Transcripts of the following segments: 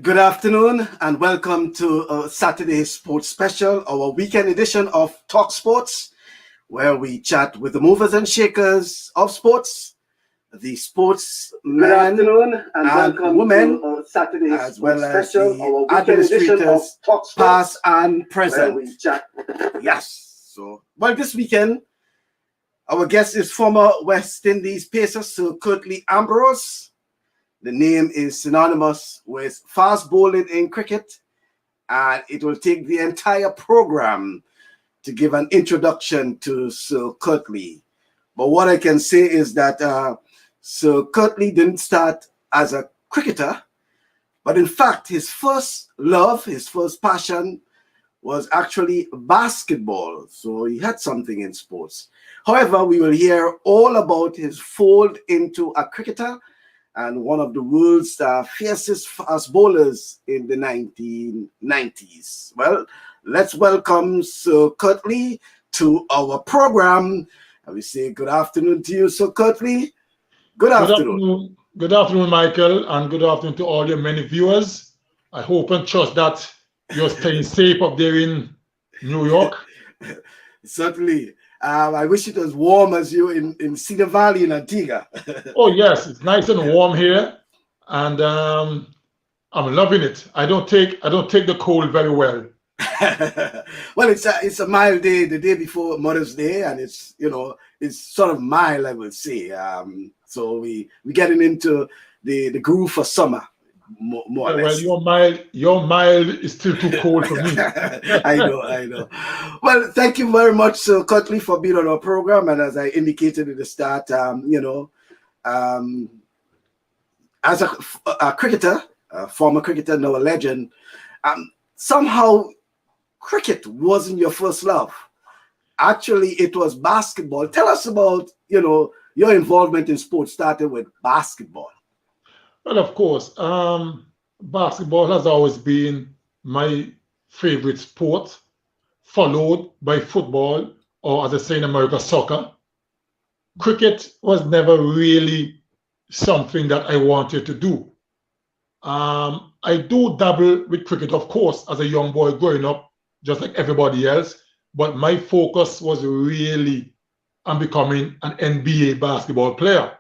Good afternoon and welcome to Saturday Sports Special, our weekend edition of TalkSports, where we chat with the movers and shakers of sports, the sportsmen and women, as well as the administrators, past and present. Yes. So, well, this weekend, our guest is former West Indies pacer Sir Curtly Ambrose. The name is synonymous with fast bowling in cricket, and it will take the entire program to give an introduction to Sir Curtly. But what I can say is that Sir Curtly didn't start as a cricketer, but in fact, his first love, his first passion was actually basketball. So he had something in sports. However, we will hear all about his fold into a cricketer and one of the world's fiercest fast bowlers in the 1990s. Well, let's welcome Sir Curtly to our program. And we say good afternoon to you, Sir Curtly. Good afternoon. Good afternoon, Michael, and good afternoon to all your many viewers. I hope and trust that you're staying safe up there in New York. Certainly. I wish it was warm as you in Cedar Valley in Antigua. Oh, yes, it's nice and warm here, and I'm loving it. I don't take the cold very well. Well, it's a mild day, the day before Mother's Day, and it's sort of mild, I would say. So we getting into the groove for summer. More or less. Well, your mild is still too cold for me. I know. Well, thank you very much, Sir Curtly, for being on our program. And as I indicated at the start, as a cricketer, a former cricketer, now a legend, somehow cricket wasn't your first love. Actually, it was basketball. Tell us about, your involvement in sports started with basketball. Well, of course, basketball has always been my favorite sport, followed by football, or as I say in America, soccer. Cricket was never really something that I wanted to do. I do dabble with cricket, of course, as a young boy growing up, just like everybody else, but my focus was really on becoming an NBA basketball player.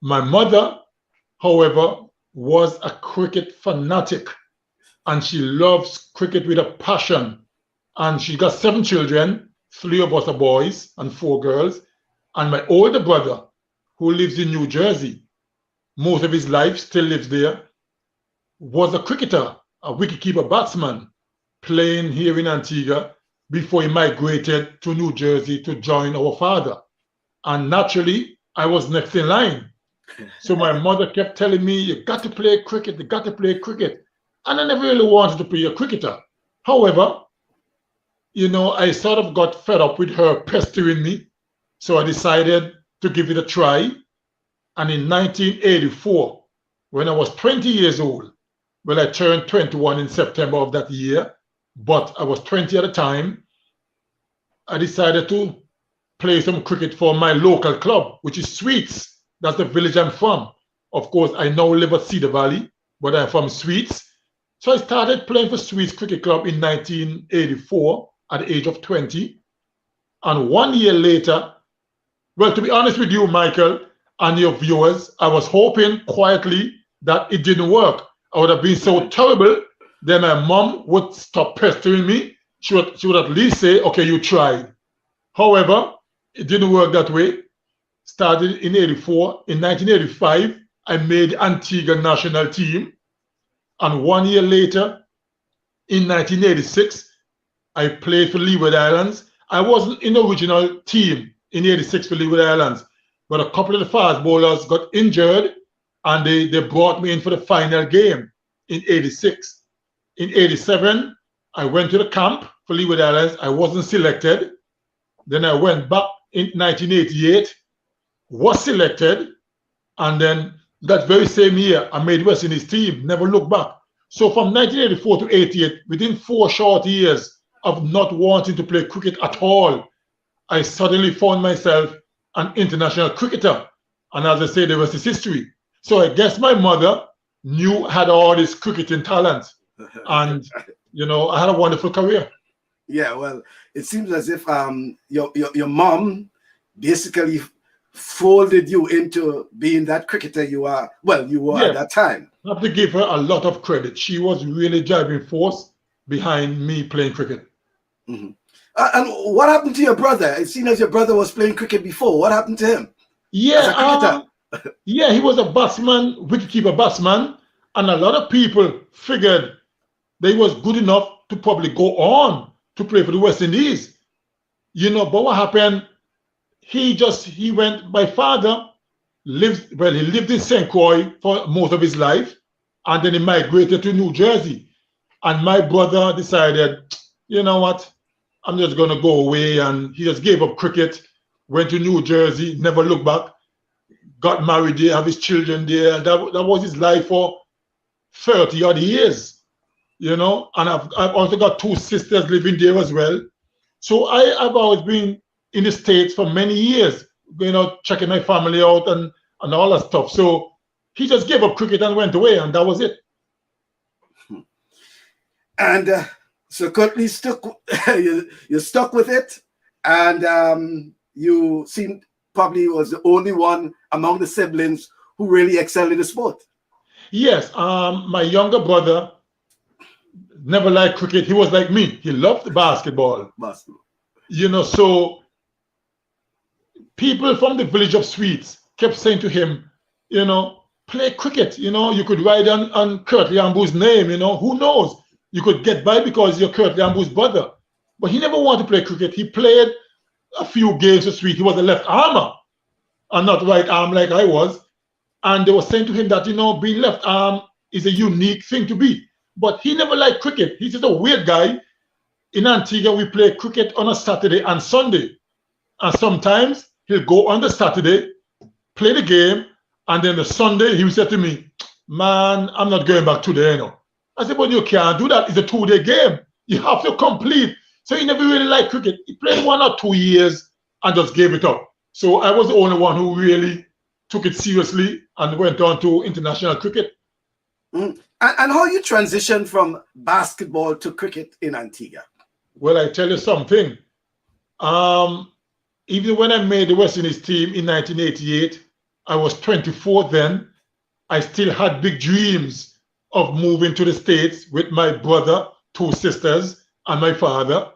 My mother, however, was a cricket fanatic, and she loves cricket with a passion. And she got 7 children, 3 of us are boys and 4 girls. And my older brother, who lives in New Jersey, most of his life still lives there, was a cricketer, a wicketkeeper batsman, playing here in Antigua before he migrated to New Jersey to join our father. And naturally, I was next in line. So my mother kept telling me, you got to play cricket, you got to play cricket. And I never really wanted to be a cricketer. However, I sort of got fed up with her pestering me. So I decided to give it a try. And in 1984, when I was 20 years old, well, I turned 21 in September of that year, but I was 20 at the time, I decided to play some cricket for my local club, which is Sweets. That's the village I'm from. Of course, I now live at Cedar Valley, but I'm from Sweets. So I started playing for Sweets Cricket Club in 1984 at the age of 20. And 1 year later, well, to be honest with you, Michael, and your viewers, I was hoping quietly that it didn't work. I would have been so terrible, then my mom would stop pestering me. She would at least say, okay, you tried. However, it didn't work that way. Started in 84. In 1985, I made the Antigua national team. And 1 year later, in 1986, I played for Leeward Islands. I wasn't in the original team in 86 for Leeward Islands, but a couple of the fast bowlers got injured and they brought me in for the final game in 86. In 87, I went to the camp for Leeward Islands. I wasn't selected. Then I went back in 1988, was selected, and then that very same year, I made West Indies team, never looked back. So from 1984 to 88, within 4 short years of not wanting to play cricket at all, I suddenly found myself an international cricketer. And as I say, the rest is history. So I guess my mother knew I had all this cricketing talent. And, I had a wonderful career. Yeah, well, it seems as if your mom basically folded you into being that cricketer you are. Well, you were at that time. I have to give her a lot of credit. She was really driving force behind me playing cricket. Mm-hmm. And what happened to your brother? It seems as your brother was playing cricket before. What happened to him? Yeah, he was a batsman, wicketkeeper batsman, and a lot of people figured they was good enough to probably go on to play for the West Indies. But what happened? He went. My father lived. Well, he lived in St. Croix for most of his life, and then he migrated to New Jersey. And my brother decided, you know what? I'm just gonna go away, and he just gave up cricket. Went to New Jersey, never looked back. Got married there, have his children there. That was his life for 30 odd years. And I've also got 2 sisters living there as well. So I've always been in the States for many years, checking my family out and all that stuff. So he just gave up cricket and went away, and that was it. And so Courtney you're stuck with it, and you seem probably was the only one among the siblings who really excelled in the sport. Yes, my younger brother never liked cricket. He was like me. He loved basketball. So people from the village of Sweets kept saying to him, play cricket. You could ride on Curtly Ambrose's name. Who knows? You could get by because you're Curtly Ambrose's brother. But he never wanted to play cricket. He played a few games for Sweet. He was a left armer and not right arm like I was. And they were saying to him that, being left arm is a unique thing to be. But he never liked cricket. He's just a weird guy. In Antigua, we play cricket on a Saturday and Sunday. And sometimes he'll go on the Saturday, play the game, and then the Sunday he will say to me, man, I'm not going back today, I said, but you can't do that. It's a 2-day game. You have to complete. So he never really liked cricket. He played 1 or 2 years and just gave it up. So I was the only one who really took it seriously and went on to international cricket. And how you transitioned from basketball to cricket in Antigua? Well, I tell you something. Even when I made the West Indies team in 1988, I was 24 then. I still had big dreams of moving to the States with my brother, 2 sisters, and my father.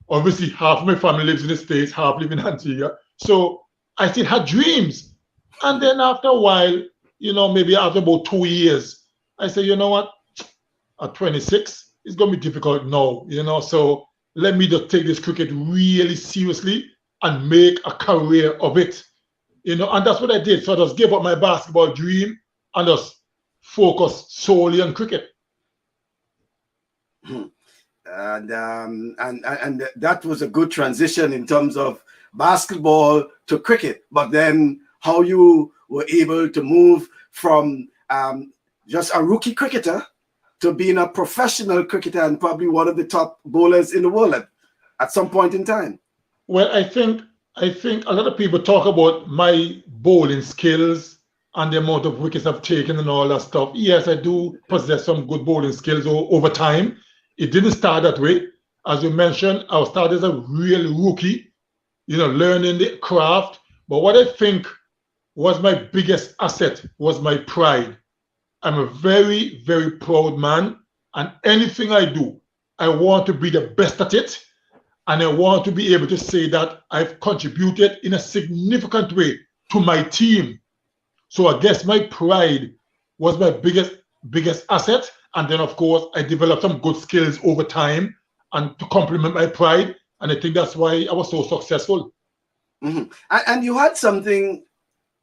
Obviously, half of my family lives in the States, half live in Antigua. So I still had dreams. And then after a while, maybe after about 2 years, I said, you know what? At 26, it's going to be difficult now, So let me just take this cricket really seriously and make a career of it. And that's what I did. So I just gave up my basketball dream and just focus solely on cricket. And that was a good transition in terms of basketball to cricket. But then how you were able to move from just a rookie cricketer to being a professional cricketer and probably one of the top bowlers in the world at some point in time. Well, I think a lot of people talk about my bowling skills and the amount of wickets I've taken and all that stuff. Yes, I do possess some good bowling skills over time. It didn't start that way. As you mentioned, I started as a real rookie, learning the craft. But what I think was my biggest asset was my pride. I'm a very, very proud man. And anything I do, I want to be the best at it. And I want to be able to say that I've contributed in a significant way to my team. So I guess my pride was my biggest asset. And then, of course, I developed some good skills over time and to complement my pride. And I think that's why I was so successful. Mm-hmm. And you had something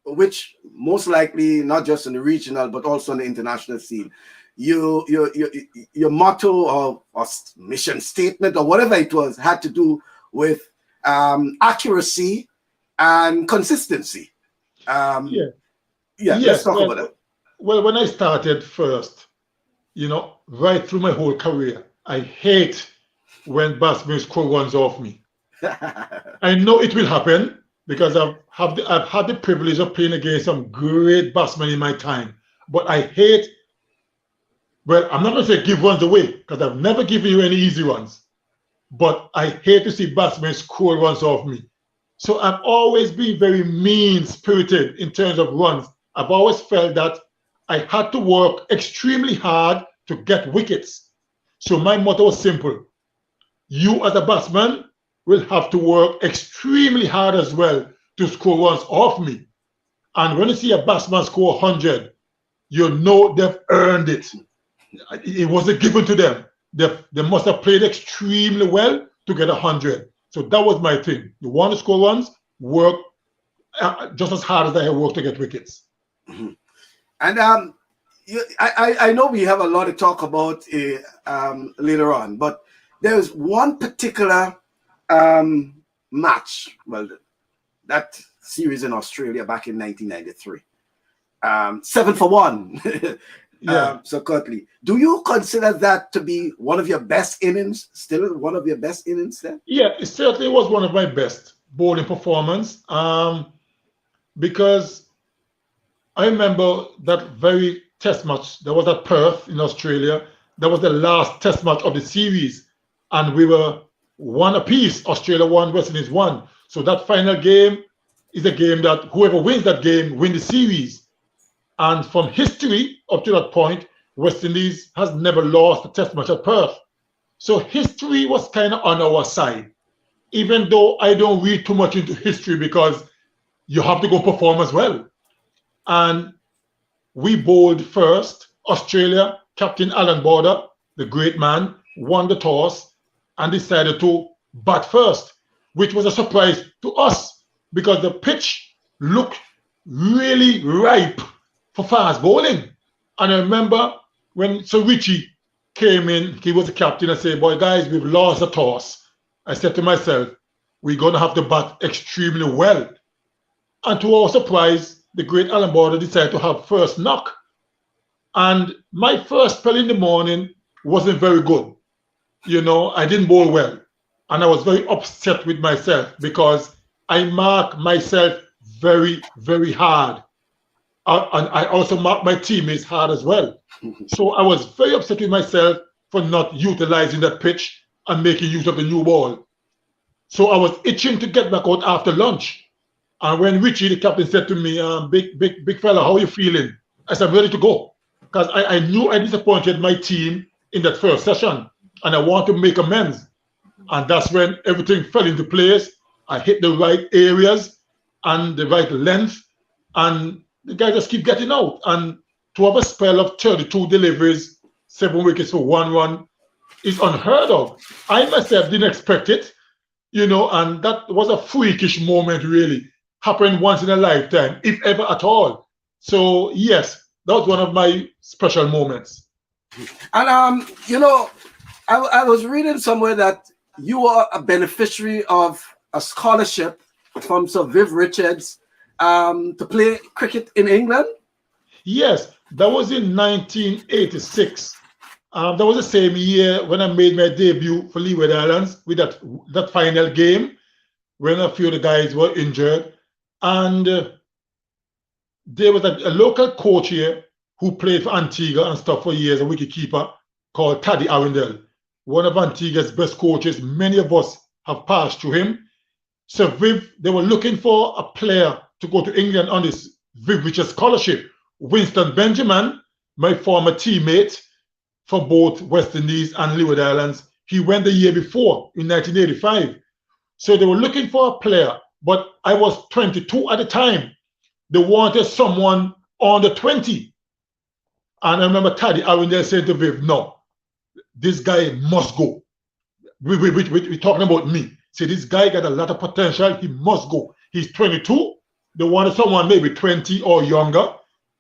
which most likely, not just in the regional, but also on the international scene. Your motto or mission statement or whatever it was had to do with accuracy and consistency. Let's talk about that. Well, when I started first, right through my whole career, I hate when batsmen score runs off me. I know it will happen because I've had the privilege of playing against some great batsmen in my time. But I hate Well, I'm not going to say give runs away because I've never given you any easy runs. But I hate to see batsmen score runs off me. So I've always been very mean-spirited in terms of runs. I've always felt that I had to work extremely hard to get wickets. So my motto was simple. You as a batsman will have to work extremely hard as well to score runs off me. And when you see a batsman score 100, you know they've earned it. It wasn't given to them. They must have played extremely well to get 100. So that was my thing. You want to score runs, work just as hard as I have worked to get wickets. Mm-hmm. And I know we have a lot to talk about later on, but there's one particular match, well, that series in Australia back in 1993. 7 for 1. Yeah. So Curtly, do you consider that to be one of your best innings? Still one of your best innings then? Yeah, it certainly was one of my best bowling performance. Because I remember that very test match. There was at Perth in Australia. That was the last test match of the series. And we were 1 apiece. Australia 1, West Indies 1. So that final game is a game that whoever wins that game wins the series. And from history up to that point, West Indies has never lost a test match at Perth. So history was kind of on our side, even though I don't read too much into history because you have to go perform as well. And we bowled first. Australia, Captain Alan Border, the great man, won the toss and decided to bat first, which was a surprise to us because the pitch looked really ripe for fast bowling. And I remember when Sir Richie came in, he was the captain, and said, boy, guys, we've lost the toss. I said to myself, we're going to have to bat extremely well. And to our surprise, the great Alan Border decided to have first knock. And my first spell in the morning wasn't very good. You know, I didn't bowl well. And I was very upset with myself because I marked myself very, very hard. And I also marked my teammates hard as well. So I was very upset with myself for not utilizing that pitch and making use of the new ball. So I was itching to get back out after lunch. And when Richie, the captain, said to me, big fella, how are you feeling? I said, I'm ready to go. Because I knew I disappointed my team in that first session. And I want to make amends. And that's when everything fell into place. I hit the right areas and the right length. And the guy just keep getting out. And to have a spell of 32 deliveries, 7 wickets for 1 run is unheard of. I myself didn't expect it, you know, and that was a freakish moment, really. Happened once in a lifetime, if ever at all. So, yes, that was one of my special moments. And, you know, I was reading somewhere that you are a beneficiary of a scholarship from Sir Viv Richards to play cricket in England? Yes, that was in 1986. That was the same year when I made my debut for Leeward Islands with that final game when a few of the guys were injured. And there was a local coach here who played for Antigua and stuff for years, a wicketkeeper called Taddy Arundel, one of Antigua's best coaches. Many of us have passed through him. So Viv, they were looking for a player to go to England on this Viv Richards scholarship. Winston Benjamin, my former teammate for both West Indies and Leeward Islands, he went the year before in 1985. So they were looking for a player, but I was 22 at the time. They wanted someone under 20. And I remember Taddy Arundel said to Viv, no, this guy must go. We're talking about me. Say, this guy got a lot of potential. He must go. He's 22. They wanted someone maybe 20 or younger.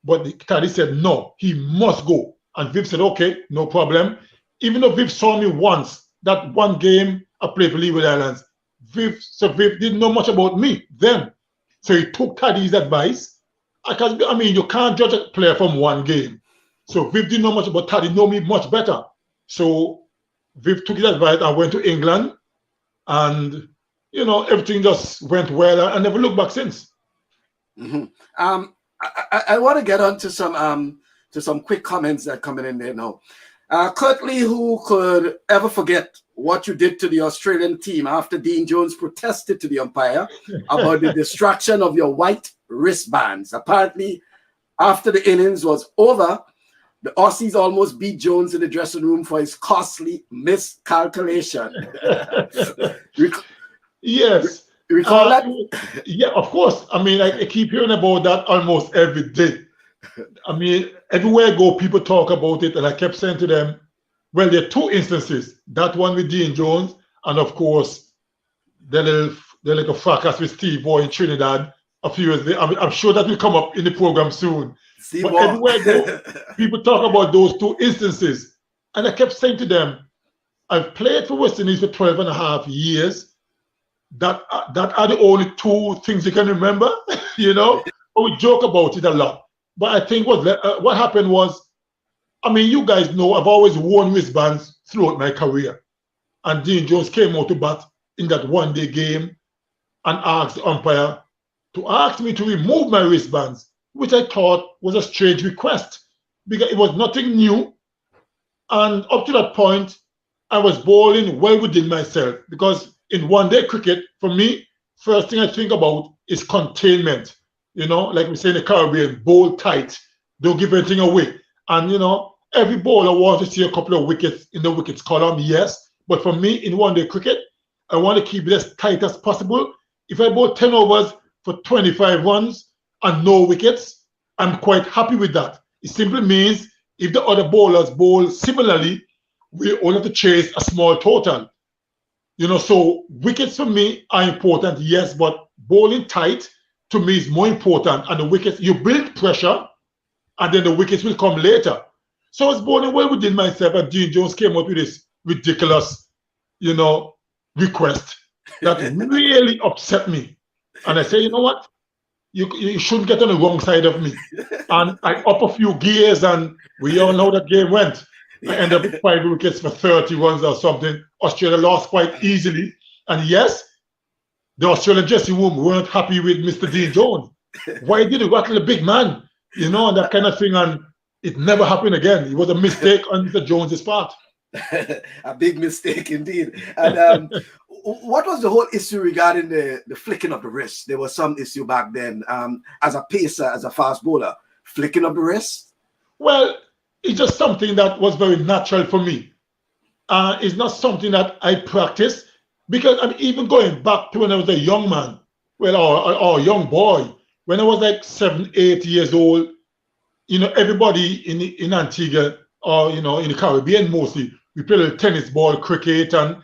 But Taddy said, no, he must go. And Viv said, okay, no problem. Even though Viv saw me once, that one game I played for Leeward Islands, Viv didn't know much about me then. So he took Taddy's advice. Because, I mean, you can't judge a player from one game. So Viv didn't know much about Taddy, know me much better. So Viv took his advice and went to England. And, you know, everything just went well. I never looked back since. Mm-hmm. I want to get on to some to some quick comments that are coming in there now. Curtly, who could ever forget what you did to the Australian team after Dean Jones protested to the umpire about the distraction of your white wristbands? Apparently, after the innings was over, the Aussies almost beat Jones in the dressing room for his costly miscalculation. Yes. You recall that? Yeah, of course. I mean, I keep hearing about that almost every day. I mean, everywhere I go, people talk about it, and I kept saying to them, well, there are two instances. That one with Dean Jones, and of course, the little fracas with Steve Waugh in Trinidad a few years later. I'm sure that will come up in the program soon. Steve But Waugh. everywhere I go, people talk about those two instances. And I kept saying to them, I've played for West Indies for 12 and a half years. That are the only two things you can remember, you know? But we joke about it a lot. But I think what happened was, I mean, you guys know I've always worn wristbands throughout my career. And Dean Jones came out to bat in that one-day game and asked the umpire to ask me to remove my wristbands, which I thought was a strange request because it was nothing new. And up to that point, I was bowling well within myself because in one-day cricket, for me, first thing I think about is containment. You know, like we say in the Caribbean, bowl tight, don't give anything away. And, you know, every bowler wants to see a couple of wickets in the wickets column, yes. But for me, in one-day cricket, I want to keep it as tight as possible. If I bowl 10 overs for 25 runs and no wickets, I'm quite happy with that. It simply means if the other bowlers bowl similarly, we only have to chase a small total. You know, so wickets for me are important, yes, but bowling tight to me is more important. And the wickets, you build pressure, and then the wickets will come later. So I was bowling well within myself, and Dean Jones came up with this ridiculous, you know, request that really upset me. And I said, you know what? You shouldn't get on the wrong side of me. And I up a few gears, and we all know that game went. I ended up with 5 wickets for 30 runs or something. Australia lost quite easily. And yes, the Australian dressing room weren't happy with Mr. Dean Jones. Why did he rattle a big man? You know, and that kind of thing. And it never happened again. It was a mistake on Mr. Jones's part. A big mistake indeed. And what was the whole issue regarding the flicking of the wrist? There was some issue back then as a pacer, as a fast bowler, flicking of the wrist? Well, it's just something that was very natural for me. It's not something that I practice because I'm even going back to when I was a young man, well, or a young boy. When I was like 7, 8 years old, you know, everybody in Antigua or, you know, in the Caribbean mostly, we played a tennis ball, cricket, and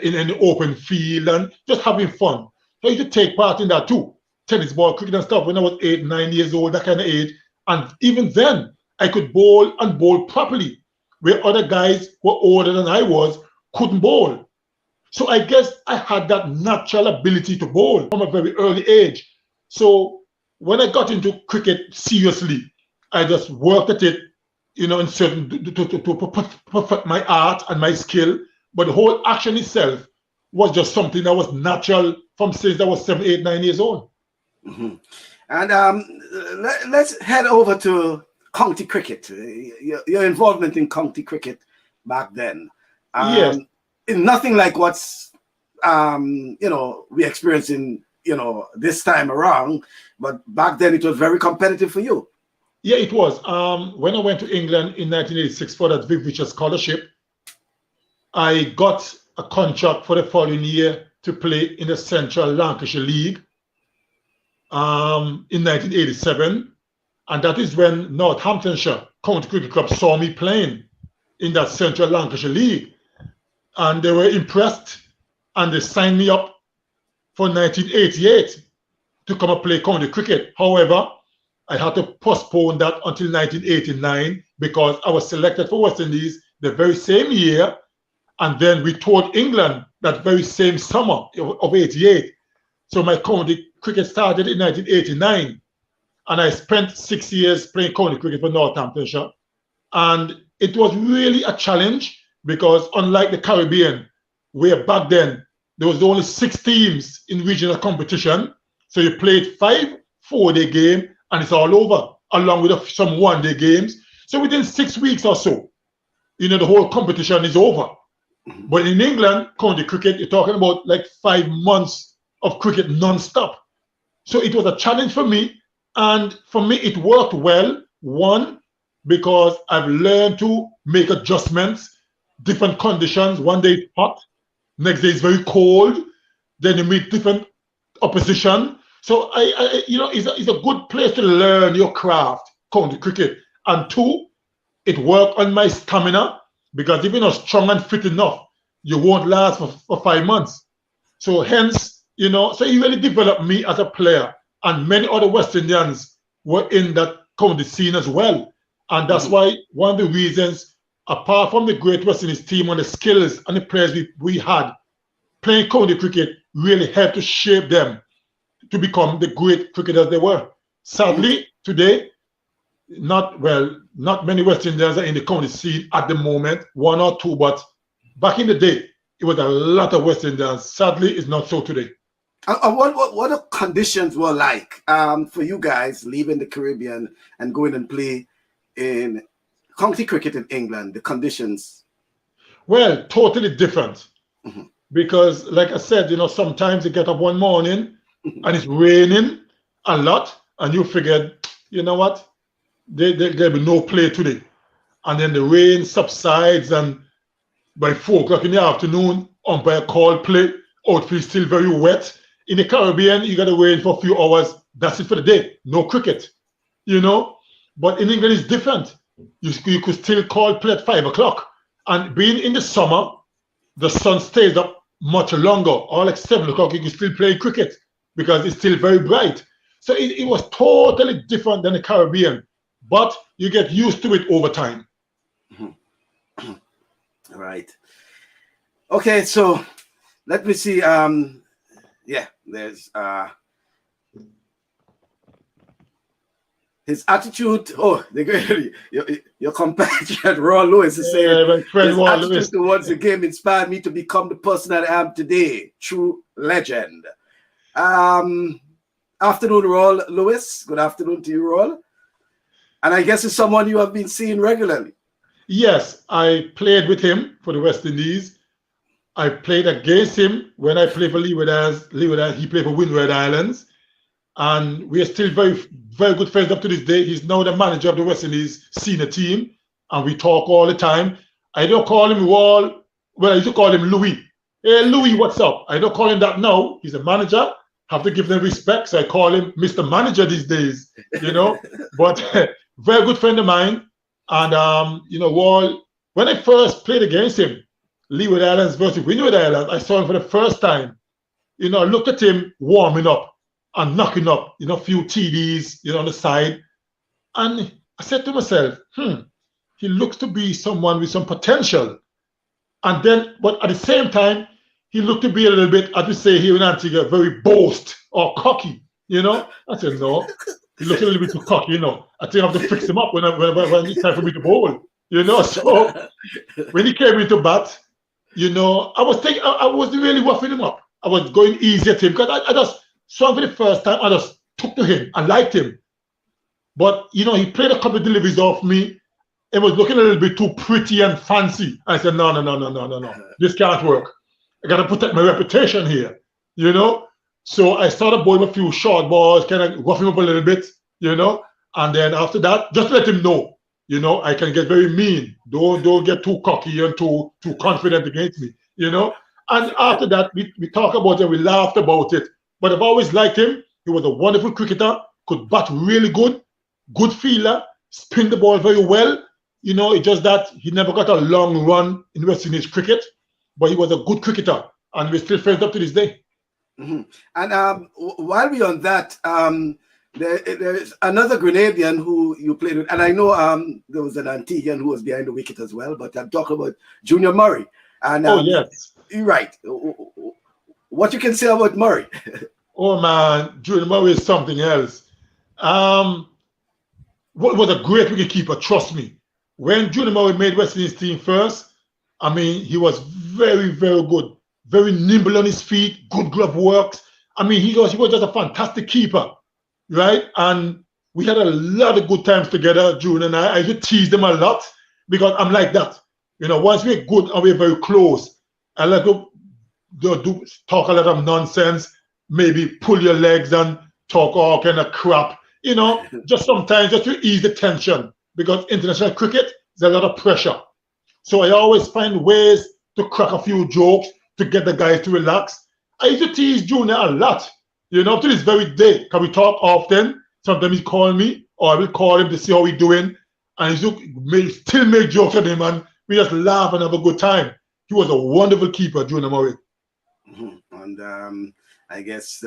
in an open field and just having fun. So I used to take part in that too. Tennis ball, cricket and stuff when I was 8, 9 years old, that kind of age. And even then, I could bowl and bowl properly, where other guys who were older than I was couldn't bowl. So I guess I had that natural ability to bowl from a very early age. So when I got into cricket seriously, I just worked at it, you know, in certain to perfect my art and my skill. But the whole action itself was just something that was natural from since I was 7, 8, 9 years old. Mm-hmm. And let's head over to county cricket. Your involvement in county cricket back then. Yes. Nothing like what's you know, we experiencing, you know, this time around. But back then it was very competitive for you. Yeah, it was. When I went to England in 1986 for that Viv Richards scholarship, I got a contract for the following year to play in the Central Lancashire League in 1987. And that is when Northamptonshire County Cricket Club saw me playing in that Central Lancashire League. And they were impressed and they signed me up for 1988 to come and play county cricket. However, I had to postpone that until 1989 because I was selected for West Indies the very same year. And then we toured England that very same summer of 88. So my county cricket started in 1989. And I spent 6 years playing county cricket for Northamptonshire. And it was really a challenge because unlike the Caribbean, where back then there was only 6 teams in regional competition. So you played 5 4-day games and it's all over, along with some one-day games. So within 6 weeks or so, the whole competition is over. But in England, county cricket, you're talking about like 5 months of cricket non-stop. So it was a challenge for me. And for me, it worked well. One, because I've learned to make adjustments, different conditions. One day it's hot, next day it's very cold. Then you meet different opposition. So it's a good place to learn your craft, county cricket. And two, it worked on my stamina, because if you're not strong and fit enough, you won't last for 5 months. So hence, so it really developed me as a player. And many other West Indians were in that county scene as well. And that's why one of the reasons, apart from the great West Indies team and the skills and the players we had, playing county cricket really helped to shape them to become the great cricketers they were. Sadly, today, not many West Indians are in the county scene at the moment, one or two, but back in the day, it was a lot of West Indians. Sadly, it's not so today. What the conditions were like for you guys leaving the Caribbean and going and play in county cricket in England, the conditions? Well, totally different. Because like I said, sometimes you get up one morning and it's raining a lot and you figured, you know what, there'll be no play today. And then the rain subsides and by 4 o'clock in the afternoon, umpire call play, outfield still very wet. In the Caribbean, you got to wait for a few hours. That's it for the day. No cricket, But in England, it's different. You could still call play at 5 o'clock. And being in the summer, the sun stays up much longer. Or like 7 o'clock, you can still play cricket because it's still very bright. So it was totally different than the Caribbean. But you get used to it over time. All right. Okay, so let me see. There's his attitude. Oh, your compatriot Roy Lewis is saying his attitude towards the game inspired me to become the person that I am today. True legend. Afternoon, Roy Lewis. Good afternoon to you, Roy. And I guess it's someone you have been seeing regularly. Yes, I played with him for the West Indies. I played against him when I played for Leeward Islands. He played for Windward Islands. And we are still very, very good friends up to this day. He's now the manager of the West Indies senior team. And we talk all the time. I don't call him Wall. Well, I used to call him Louis. Hey, Louis, what's up? I don't call him that now. He's a manager. Have to give them respect. So I call him Mr. Manager these days, But very good friend of mine. And, Wall, when I first played against him, Leeward Islands versus Windward Islands, I saw him for the first time. I looked at him warming up and knocking up, a few TDs, on the side. And I said to myself, he looks to be someone with some potential. And then, but at the same time, he looked to be a little bit, as we say here in Antigua, very boast or cocky, I said, no. He looks a little bit too cocky, I think I have to fix him up when it's time for me to bowl, So when he came into bat, I was thinking, I wasn't really roughing him up. I was going easy at him because I just saw him for the first time. I just took to him. I liked him. But, he played a couple of deliveries off me. It was looking a little bit too pretty and fancy. I said, no. This can't work. I got to protect my reputation here, So I started bowling a few short balls, kind of rough him up a little bit, And then after that, just let him know, I can get very mean. Don't get too cocky and too confident against me, And after that, we talk about it, we laughed about it. But I've always liked him. He was a wonderful cricketer, could bat really good fielder, spin the ball very well. It's just that he never got a long run in West Indies cricket, but he was a good cricketer, and we're still friends up to this day. And while we're on that, there's another Grenadian who you played with, and I know there was an Antiguan who was behind the wicket as well, but I'm talking about Junior Murray. And yes. You're right. What you can say about Murray? Oh, man, Junior Murray is something else. Was a great wicketkeeper, trust me. When Junior Murray made West Indies team first, he was very, very good. Very nimble on his feet, good glove works. He was just a fantastic keeper, right? And We had a lot of good times together, June and I. I used to tease them a lot because I'm like that. You know, once we're good and we're very close, I like to talk a lot of nonsense, maybe pull your legs and talk all kind of crap. You know, just sometimes just to ease the tension because international cricket, there's a lot of pressure. So I always find ways to crack a few jokes to get the guys to relax. I used to tease Junior a lot, you know, up to this very day. Because we talk often. Sometimes he call me, or I will call him to see how he's doing. And he still make jokes at him, and we just laugh and have a good time. He was a wonderful keeper, Junior Murray. And I guess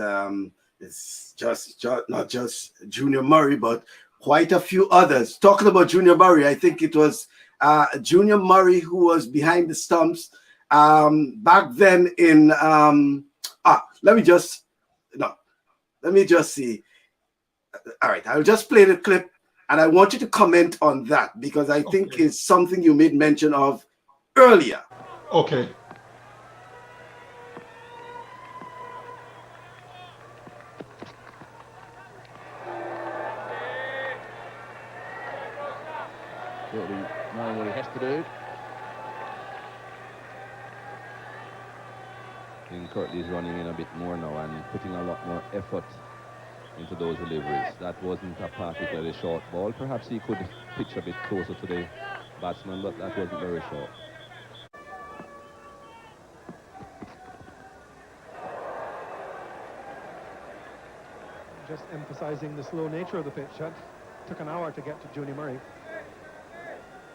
it's just not just Junior Murray, but quite a few others. Talking about Junior Murray, I think it was Junior Murray who was behind the stumps back then in let me just see. All right, I'll just play the clip and I want you to comment on that because I think it's something you made mention of earlier. Okay. Curtly knowing what he has to do. I think Curtly is running in a bit more now and putting a lot more effort into those deliveries. That wasn't a particularly short ball. Perhaps he could pitch a bit closer to the batsman, but that wasn't very short. Just emphasizing the slow nature of the pitch. It took an hour to get to Junior Murray.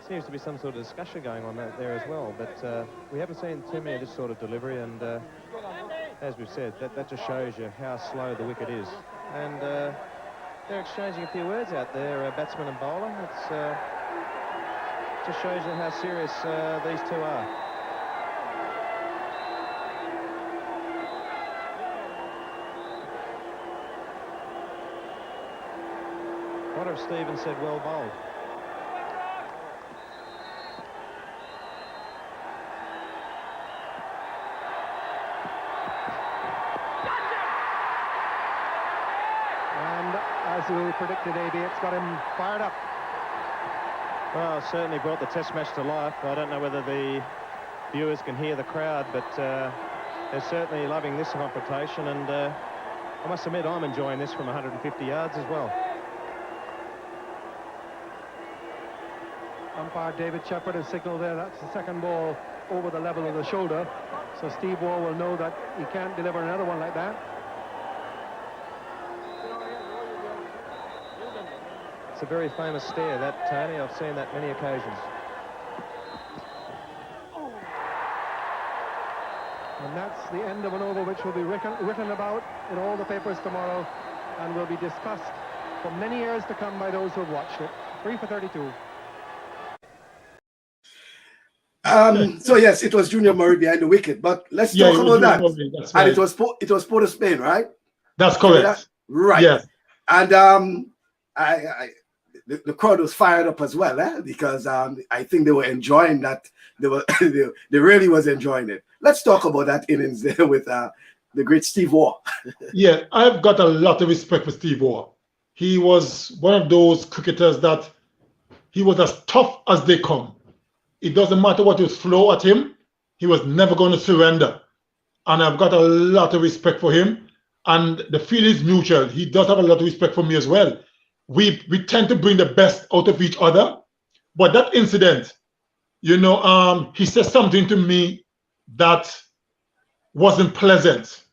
Seems to be some sort of discussion going on there as well, but we haven't seen too many of this sort of delivery, and as we've said, that just shows you how slow the wicket is. And they're exchanging a few words out there, batsman and bowler. It just shows you how serious these two are. What if Stephen said well bowled? As we predicted, AB, it's got him fired up. Well, certainly brought the test match to life. I don't know whether the viewers can hear the crowd, but they're certainly loving this confrontation, and I must admit I'm enjoying this from 150 yards as well. Umpire David Shepherd has signalled there that's the second ball over the level of the shoulder, so Steve Waugh will know that he can't deliver another one like that. It's a very famous stare, that, Tony. I've seen that many occasions. And that's the end of an over which will be written about in all the papers tomorrow and will be discussed for many years to come by those who have watched it. 3 for 32. So yes, it was Junior Murray behind the wicket, but let's talk about that. Right. And it was Port of Spain, right? That's correct. Right. Yes. And the crowd was fired up as well, because I think they were enjoying that. They really was enjoying it. Let's talk about that innings there with the great Steve Waugh. Yeah, I've got a lot of respect for Steve Waugh. He was one of those cricketers that he was as tough as they come. It doesn't matter what was thrown at him, he was never going to surrender. And I've got a lot of respect for him. And the feeling is mutual. He does have a lot of respect for me as well. We tend to bring the best out of each other. But that incident, you know, he said something to me that wasn't pleasant.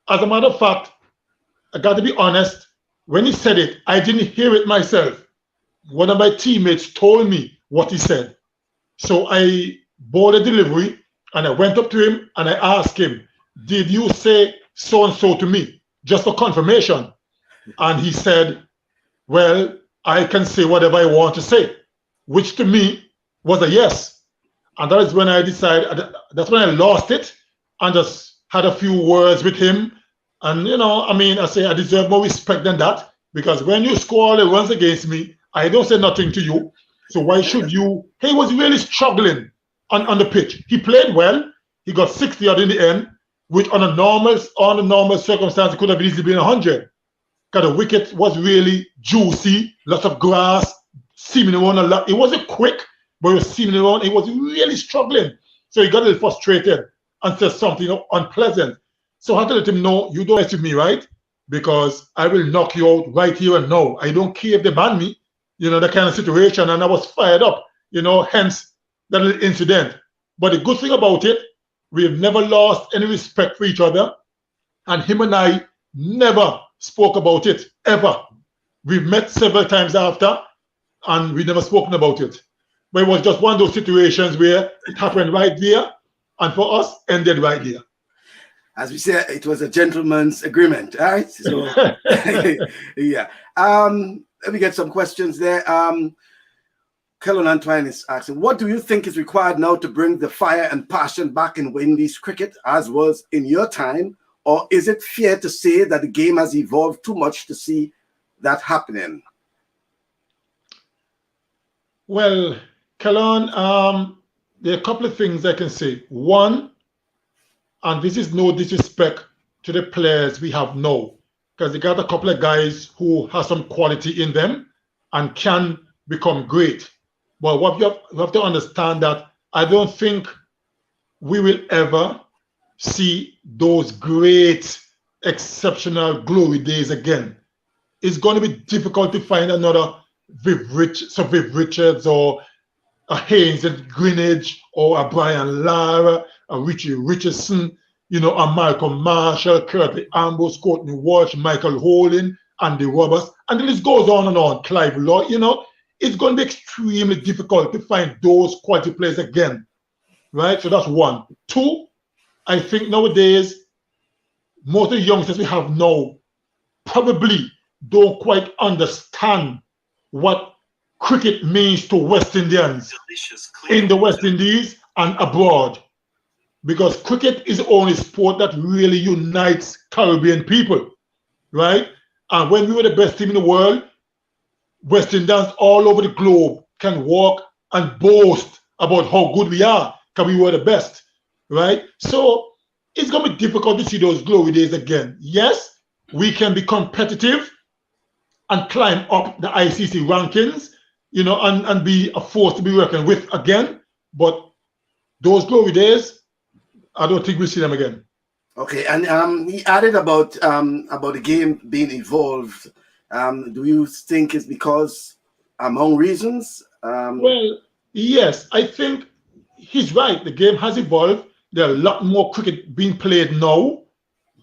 As a matter of fact, I got to be honest, when he said it, I didn't hear it myself. One of my teammates told me what he said. So I bought a delivery and I went up to him and I asked him, did you say so-and-so to me? Just for confirmation. And he said, well, I can say whatever I want to say, which to me was a yes. And that is when I decided, that's when I lost it and just had a few words with him. And, you know, I mean, I say I deserve more respect than that, because when you score all the runs against me, I don't say nothing to you. So why should you? He was really struggling on the pitch. He played well. He got 60 odd in the end, which on a normal circumstance, it could have easily been 100. because the wicket was really juicy, lots of grass, seeming around a lot. It wasn't quick, but it was seeming around. It was really struggling. So he got a little frustrated and said something unpleasant. So I had to let him know, you don't mess with me, right? Because I will knock you out right here and now. I don't care if they ban me, that kind of situation. And I was fired up, hence that little incident. But the good thing about it, we've never lost any respect for each other. And him and I never spoke about it, ever. We've met several times after, and we've never spoken about it. But it was just one of those situations where it happened right there, and for us, ended right there. As we say, it was a gentleman's agreement, all right? So, yeah. Let me get some questions there. Kellen Antoine is asking, what do you think is required now to bring the fire and passion back in Indies cricket as was in your time? Or is it fair to say that the game has evolved too much to see that happening? Well, Kellen, there are a couple of things I can say. One, and this is no disrespect to the players we have now, because they got a couple of guys who have some quality in them and can become great. But what you have to understand that I don't think we will ever see those great, exceptional glory days again. It's going to be difficult to find another Viv Richards or a Haynes at Greenwich or a Brian Lara, a Richie Richardson, a Malcolm Marshall, Curtly Ambrose, Courtney Walsh, Michael Holding, Andy Roberts, and the list goes on and on. Clive Lloyd, it's going to be extremely difficult to find those quality players again, right? So that's one. Two, I think nowadays, most of the youngsters we have now probably don't quite understand what cricket means to West Indians in the West Indies and abroad. Because cricket is the only sport that really unites Caribbean people, right? And when we were the best team in the world, West Indians all over the globe can walk and boast about how good we are because we were the best, right? So it's going to be difficult to see those glory days again. Yes, we can be competitive and climb up the ICC rankings, and be a force to be reckoned with again. But those glory days, I don't think we'll see them again. Okay, and he added about the game being evolved. Do you think it's because among reasons? Well, yes, I think he's right. The game has evolved. There are a lot more cricket being played now,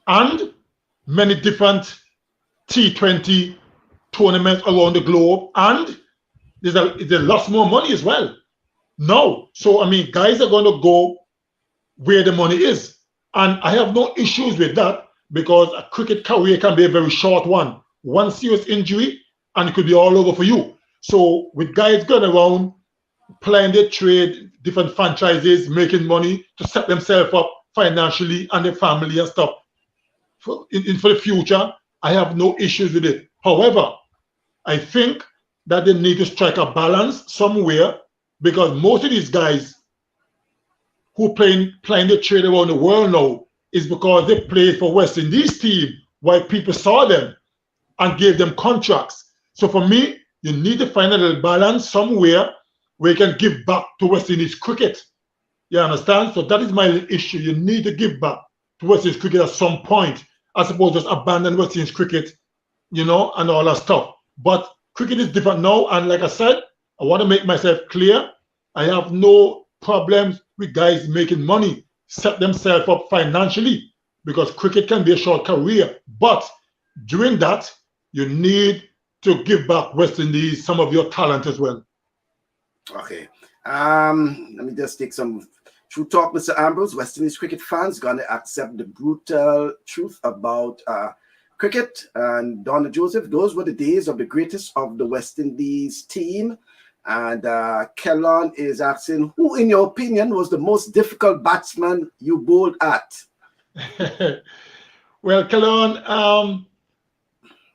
and many different T20 tournaments around the globe, and there's a lot more money as well. No, so guys are going to go where the money is, and I have no issues with that because a cricket career can be a very short one. One serious injury, and it could be all over for you. So with guys going around, playing their trade, different franchises, making money to set themselves up financially and their family and stuff for the future, I have no issues with it. However, I think that they need to strike a balance somewhere because most of these guys who playing their trade around the world now is because they played for West Indies team while people saw them and gave them contracts. So for me, you need to find a little balance somewhere where you can give back to West Indies cricket. You understand? So that is my issue. You need to give back to West Indies cricket at some point. I suppose just abandon West Indies cricket, and all that stuff. But cricket is different now. And like I said, I want to make myself clear. I have no problems with guys making money, set themselves up financially, because cricket can be a short career. But during that, you need to give back West Indies some of your talent as well. Okay. Let me just take some true talk, Mr. Ambrose. West Indies cricket fans gonna accept the brutal truth about cricket. And Donna Joseph, those were the days of the greatest of the West Indies team. And Kellon is asking, who, in your opinion, was the most difficult batsman you bowled at? Well, Kellon,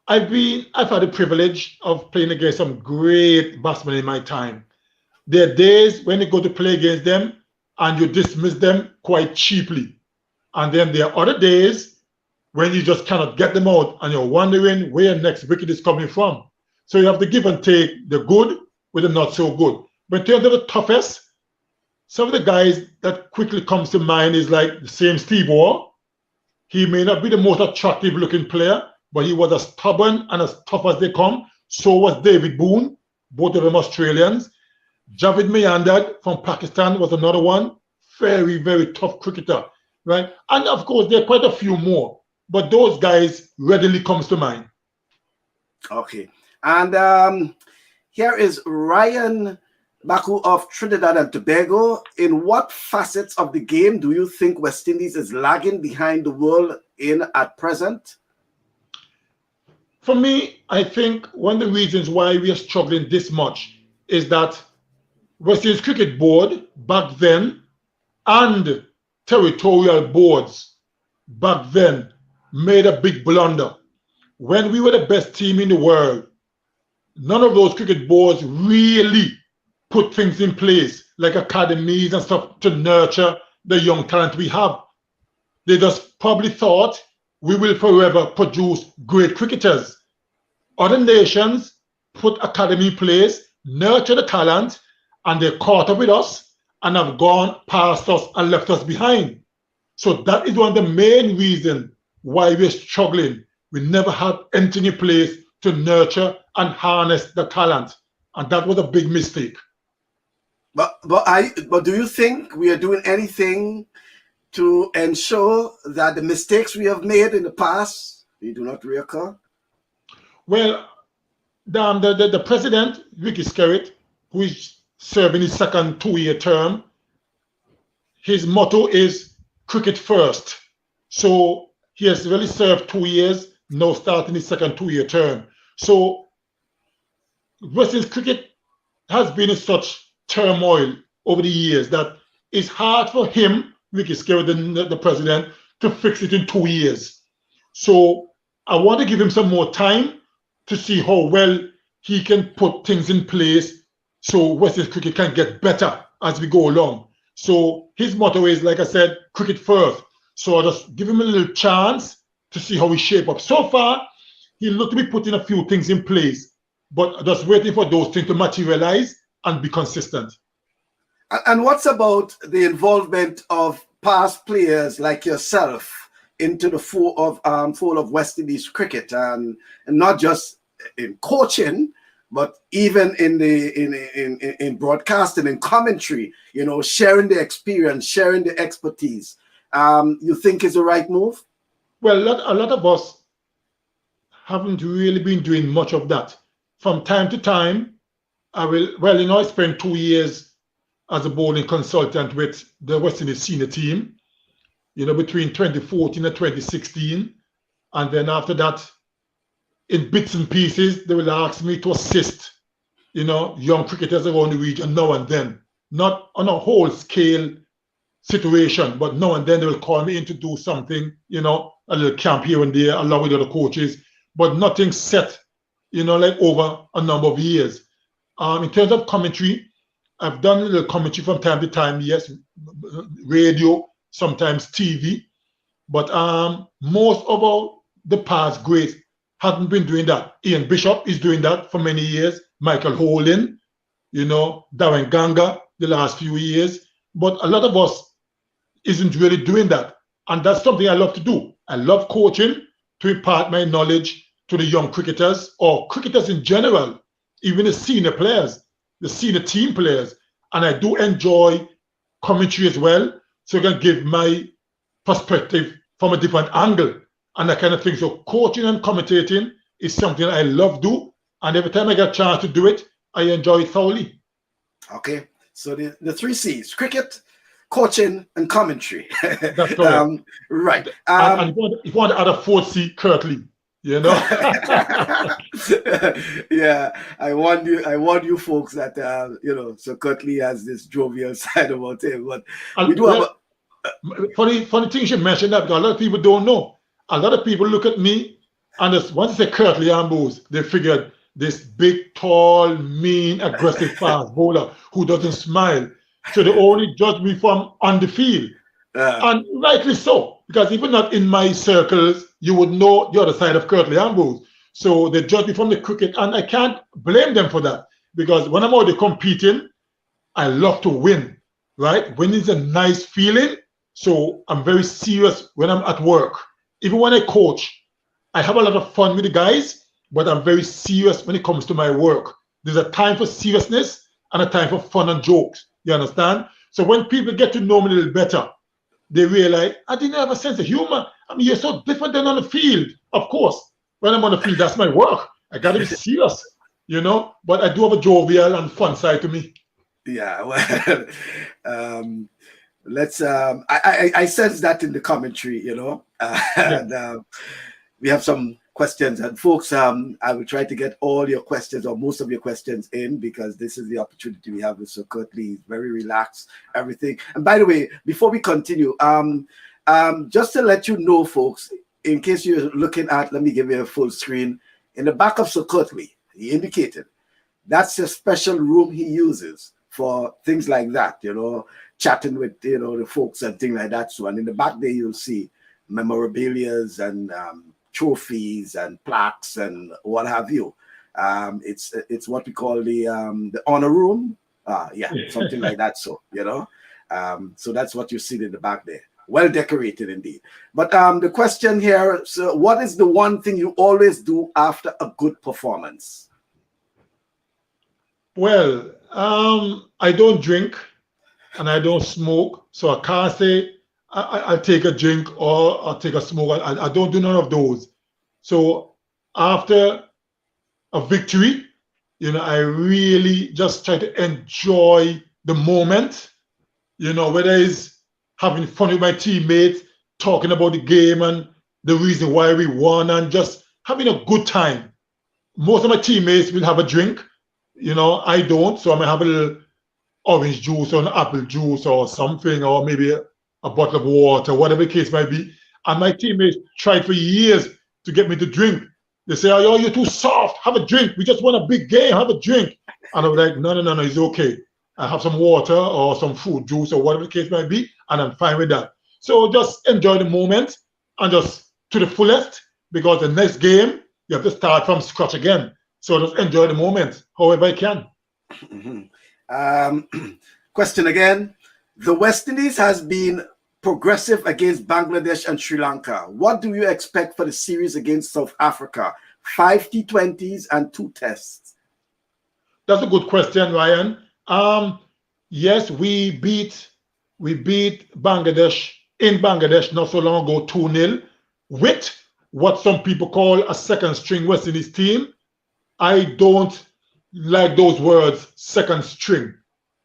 I've had the privilege of playing against some great batsmen in my time. There are days when you go to play against them and you dismiss them quite cheaply. And then there are other days when you just cannot get them out and you're wondering where next wicket is coming from. So you have to give and take the good with the not so good. But in terms of the toughest, some of the guys that quickly comes to mind is like the same Steve Waugh. He may not be the most attractive looking player, but he was as stubborn and as tough as they come. So was David Boone, both of them Australians. Javed Miandad from Pakistan was another one. Very, very tough cricketer, right? And of course, there are quite a few more, but those guys readily comes to mind. Okay. And here is Ryan Baku of Trinidad and Tobago. In what facets of the game do you think West Indies is lagging behind the world in at present? For me, I think one of the reasons why we are struggling this much is that West Indies Cricket Board back then and territorial boards back then made a big blunder. When we were the best team in the world, none of those cricket boards really put things in place like academies and stuff to nurture the young talent we have. They just probably thought we will forever produce great cricketers. Other nations put academy in place, nurture the talent, and they caught up with us and have gone past us and left us behind. So that is one of the main reasons why we're struggling. We never had anything in place to nurture and harness the talent. And that was a big mistake. But do you think we are doing anything to ensure that the mistakes we have made in the past, they do not reoccur? Well, the president, Ricky Skerritt, who is serving his second two-year term, his motto is cricket first. So he has really served 2 years, now starting his second two-year term. So West Indies cricket has been in such turmoil over the years that it's hard for him, Ricky Skerritt, the president, to fix it in 2 years. So I want to give him some more time to see how well he can put things in place so West Indies cricket can get better as we go along. So his motto is, like I said, cricket first. So I just give him a little chance to see how he shape up. So far, he looked to be putting a few things in place, but just waiting for those things to materialize and be consistent. And what's about the involvement of past players like yourself into the fold of West Indies cricket, and not just in coaching, but even in broadcasting and commentary? You know, sharing the experience, sharing the expertise. You think is the right move? Well, a lot of us haven't really been doing much of that. From time to time, I spent 2 years as a bowling consultant with the West Indies senior team, between 2014 and 2016. And then after that, in bits and pieces, they will ask me to assist, young cricketers around the region now and then. Not on a whole scale situation, but now and then they will call me in to do something, a little camp here and there along with other coaches, but nothing set, like over a number of years. In terms of commentary, I've done a little commentary from time to time, yes, radio, sometimes TV, but most of the past greats haven't been doing that. Ian Bishop is doing that for many years, Michael Holding, Darren Ganga the last few years, but a lot of us isn't really doing that. And that's something I love to do. I love coaching to impart my knowledge to the young cricketers or cricketers in general, even the senior players, the senior team players. And I do enjoy commentary as well, so I can give my perspective from a different angle and that kind of thing. So coaching and commentating is something I love to do. And every time I get a chance to do it, I enjoy it thoroughly. Okay. So the 3 C's: cricket, coaching, and commentary. That's correct. Right. And if you want to add a 4th C, Curtly, Yeah, I want you folks that so Curtly has this jovial side about him, but we do have funny thing you mentioned that, because a lot of people don't know. A lot of people look at me and just, once they say Curtly Ambrose, they figured this big, tall, mean, aggressive fast bowler who doesn't smile. So they only judge me from on the field. And rightly so, because even not in my circles, you would know the other side of Curtly Ambrose. So they judge me from the cricket, and I can't blame them for that, because when I'm out there competing, I love to win, right? Winning is a nice feeling. So I'm very serious when I'm at work. Even when I coach, I have a lot of fun with the guys, but I'm very serious when it comes to my work. There's a time for seriousness and a time for fun and jokes. You understand? So when people get to know me a little better, they realize I didn't have a sense of humor. I mean, you're so different than on the field. Of course, when I'm on the field, that's my work. I got to be serious, you know. But I do have a jovial and fun side to me. Yeah, well, let's. I sense that in the commentary, you know, and we have some questions. And folks, I will try to get all your questions or most of your questions in, because this is the opportunity we have with Sir Curtly. He's very relaxed, everything. And by the way, before we continue, just to let you know, folks, in case you're looking at, let me give you a full screen. In the back of Sir Curtly, he indicated that's a special room he uses for things like that, you know, chatting with, you know, the folks and things like that. So, and in the back there, you'll see memorabilias and trophies and plaques and what have you. It's what we call the honor room. Yeah, something like that. So, you know, so that's what you see in the back there. Well decorated indeed. But the question here, so what is the one thing you always do after a good performance? Well, I don't drink and I don't smoke, so I can't say I'll take a drink or I'll take a smoke. I don't do none of those. So after a victory, you know, I really just try to enjoy the moment, you know, whether it's having fun with my teammates, talking about the game and the reason why we won, and just having a good time. Most of my teammates will have a drink. You know, I don't, so I might have a little orange juice or an apple juice or something, or maybe a bottle of water, whatever the case might be. And my teammates tried for years to get me to drink. They say, oh, you're too soft, have a drink. We just won a big game, have a drink. And I'm like, no, it's okay. I have some water or some fruit juice or whatever the case might be, and I'm fine with that. So just enjoy the moment and just to the fullest, because the next game, you have to start from scratch again. So just enjoy the moment, however I can. Question again. The West Indies has been progressive against Bangladesh and Sri Lanka. What do you expect for the series against South Africa? 5 T20s and 2 tests. That's a good question, Ryan. Yes, we beat Bangladesh in Bangladesh not so long ago, 2-0, with what some people call a second string West Indies team. I don't like those words, second string,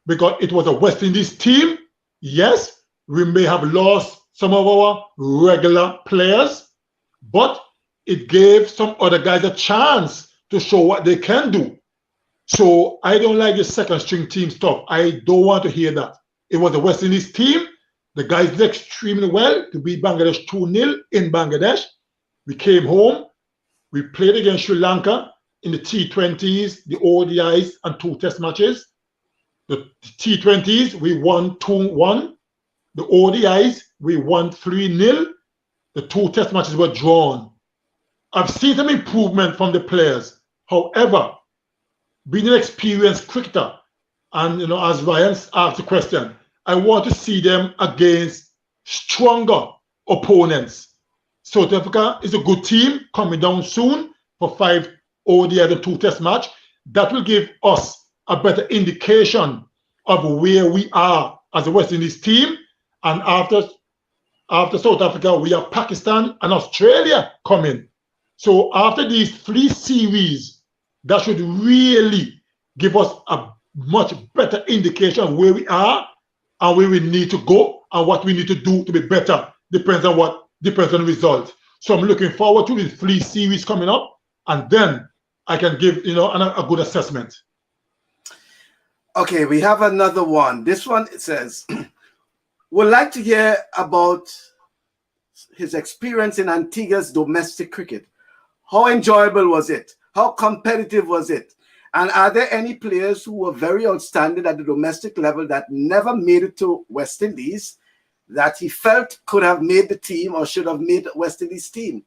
because it was a West Indies team. Yes, we may have lost some of our regular players, but it gave some other guys a chance to show what they can do. So I don't like the second string team stuff. I don't want to hear that. It was a West Indies team. The guys did extremely well to beat Bangladesh 2-0 in Bangladesh. We came home. We played against Sri Lanka in the T20s, the ODIs, and 2 test matches. The T20s, we won 2-1. The ODIs, we won 3-0. The 2 test matches were drawn. I've seen some improvement from the players. However, being an experienced cricketer, and you know, as Ryan asked the question, I want to see them against stronger opponents. South Africa is a good team coming down soon for 5 ODI and 2 test match. That will give us a better indication of where we are as a West Indies team. And after South Africa, we have Pakistan and Australia coming. So after these 3 series, that should really give us a much better indication of where we are and where we need to go and what we need to do to be better. Depends on the result. So I'm looking forward to these 3 series coming up, and then I can give a good assessment. Okay, we have another one. This one, it says, would like to hear about his experience in Antigua's domestic cricket. How enjoyable was it? How competitive was it? And are there any players who were very outstanding at the domestic level that never made it to West Indies? that he felt could have made the team or should have made West Indies team?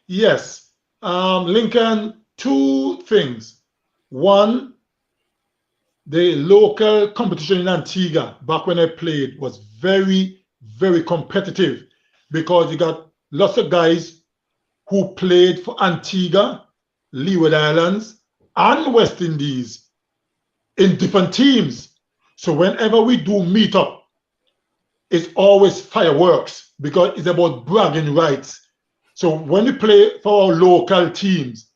Yes. Lincoln, two things. One, the local competition in Antigua, back when I played, was very, very competitive because you got lots of guys who played for Antigua, Leeward Islands, and West Indies in different teams. So whenever we do meet up, it's always fireworks because it's about bragging rights. So when we play for our local teams,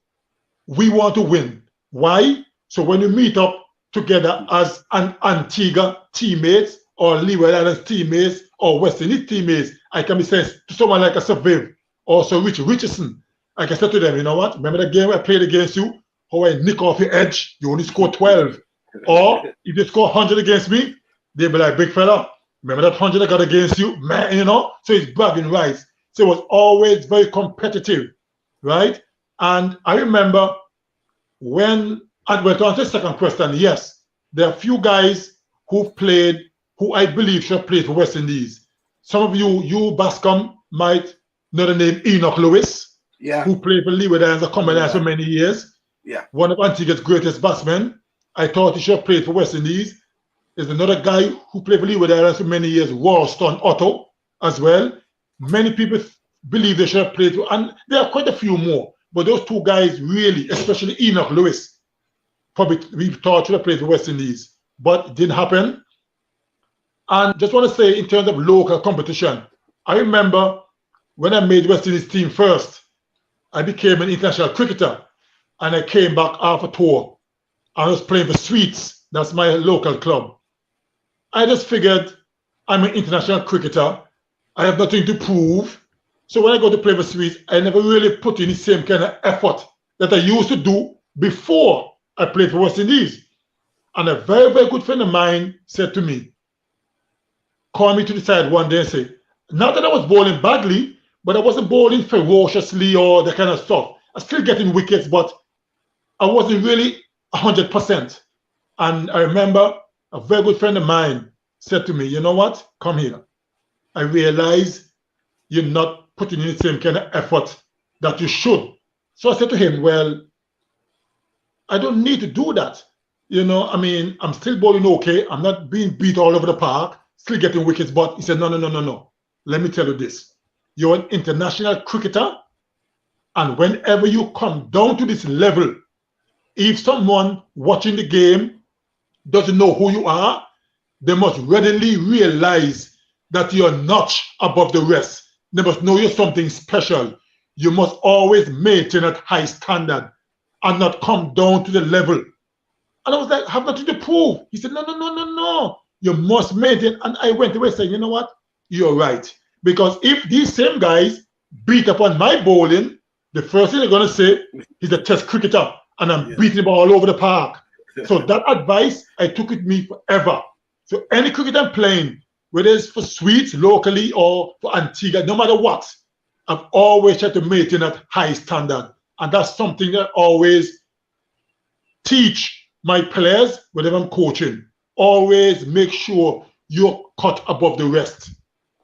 we want to win. Why? So when we meet up together as an Antigua teammates or Leeward Islands teammates or West Indies teammates, I can be saying to someone like a Saviv or Sir Richardson, I can say to them, you know what? Remember the game I played against you? How I nick off your edge? You only scored 12. Or if they score 100 against me, they'll be like, big fella, remember that 100 I got against you? Man, you know? So it's bragging rights. So it was always very competitive, right? And I remember when I went on to the second question, yes, there are a few guys who played, who I believe should have played for West Indies. Some of you Bascom, might know the name Enoch Lewis, who played for Leeward Islands and Common for many years. Yeah. One of Antigua's greatest batsmen. I thought he should have played for West Indies. There's another guy who played for Leeward Islands for many years, Ralston Otto, as well. Many people believe they should have played for, and there are quite a few more. But those two guys really, especially Enoch Lewis, probably we thought should have played for West Indies, but it didn't happen. And just want to say, in terms of local competition, I remember when I made West Indies team first, I became an international cricketer, and I came back after tour. I was playing for Sweets, that's my local club. I just figured I'm an international cricketer. I have nothing to prove. So when I go to play for Sweets, I never really put in the same kind of effort that I used to do before I played for West Indies. And a very, very good friend of mine said to me, called me to the side one day and said, not that I was bowling badly, but I wasn't bowling ferociously or that kind of stuff. I was still getting wickets, but I wasn't really 100%. And I remember a very good friend of mine said to me, you know what, come here. I realize you're not putting in the same kind of effort that you should. So I said to him, well, I don't need to do that. You know, I mean, I'm still bowling okay. I'm not being beat all over the park, still getting wickets. But he said, no. Let me tell you this. You're an international cricketer. And whenever you come down to this level, if someone watching the game doesn't know who you are, they must readily realize that you're a notch above the rest. They must know you're something special. You must always maintain a high standard and not come down to the level. And I was like, I have nothing to prove. He said, no. You must maintain. And I went away saying, you know what? You're right. Because if these same guys beat up on my bowling, the first thing they're going to say, he's a test cricketer and I'm beating him all over the park. So that advice, I took with me forever. So any cricket I'm playing, whether it's for Sweets locally or for Antigua, no matter what, I've always tried to maintain that high standard. And that's something that I always teach my players whenever I'm coaching. Always make sure you're cut above the rest.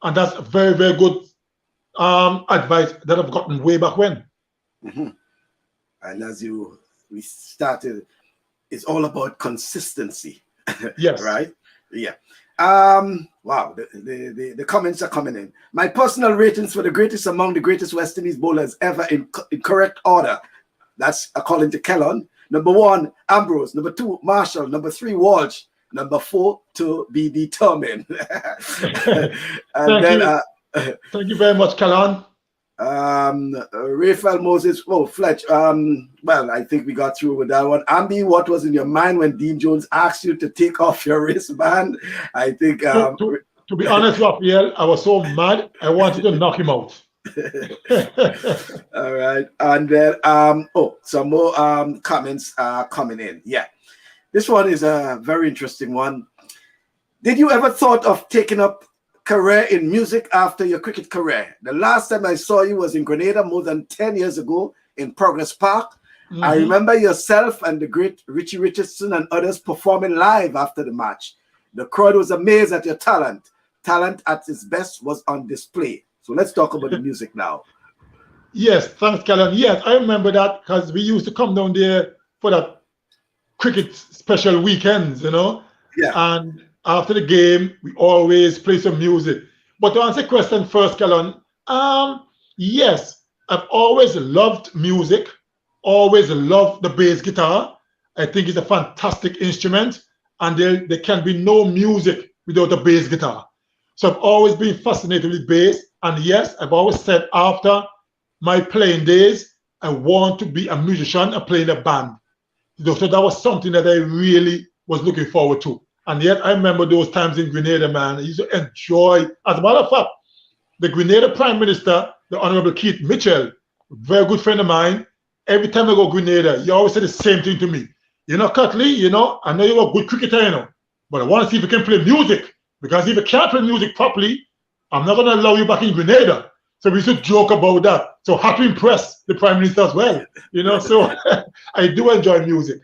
And that's a very, very good advice that I've gotten way back when. Mm-hmm. And as we started, it's all about consistency. Yes. Right? Yeah. Wow, the comments are coming in. My personal ratings for the greatest among the greatest West Indies bowlers ever in correct order. That's according to Kellon. Number 1, Ambrose. Number 2, Marshall. Number 3, Walsh. Number 4, to be determined. And thank you very much, Kellon. Rafael Moses. Oh, Fletch. Well, I think we got through with that one. Ambi, what was in your mind when Dean Jones asked you to take off your wristband? I think to be honest, Raphael, I was so mad I wanted to knock him out. All right. And then some more comments are coming in. Yeah. This one is a very interesting one. Did you ever thought of taking up career in music after your cricket career? The last time I saw you was in Grenada more than 10 years ago in Progress Park. Mm-hmm. I remember yourself and the great Richie Richardson and others performing live after the match. The crowd was amazed at your talent. talent at its best was on display. So let's talk about the music now. Yes, thanks, Callan. Yes, I remember that because we used to come down there for that cricket special weekends, Yeah. And after the game, we always play some music. But to answer the question first, Callan, yes, I've always loved music, always loved the bass guitar. I think it's a fantastic instrument, and there can be no music without a bass guitar. So I've always been fascinated with bass, and yes, I've always said after my playing days, I want to be a musician and play in a band. So that was something that I really was looking forward to. And yet I remember those times in Grenada, man. I used to enjoy, as a matter of fact, the Grenada Prime Minister, the Honorable Keith Mitchell, very good friend of mine, every time I go to Grenada, he always said the same thing to me. Curtly, I know you're a good cricketer, but I want to see if you can play music. Because if you can't play music properly, I'm not going to allow you back in Grenada. So we used to joke about that. So how to impress the Prime Minister as well, So I do enjoy music.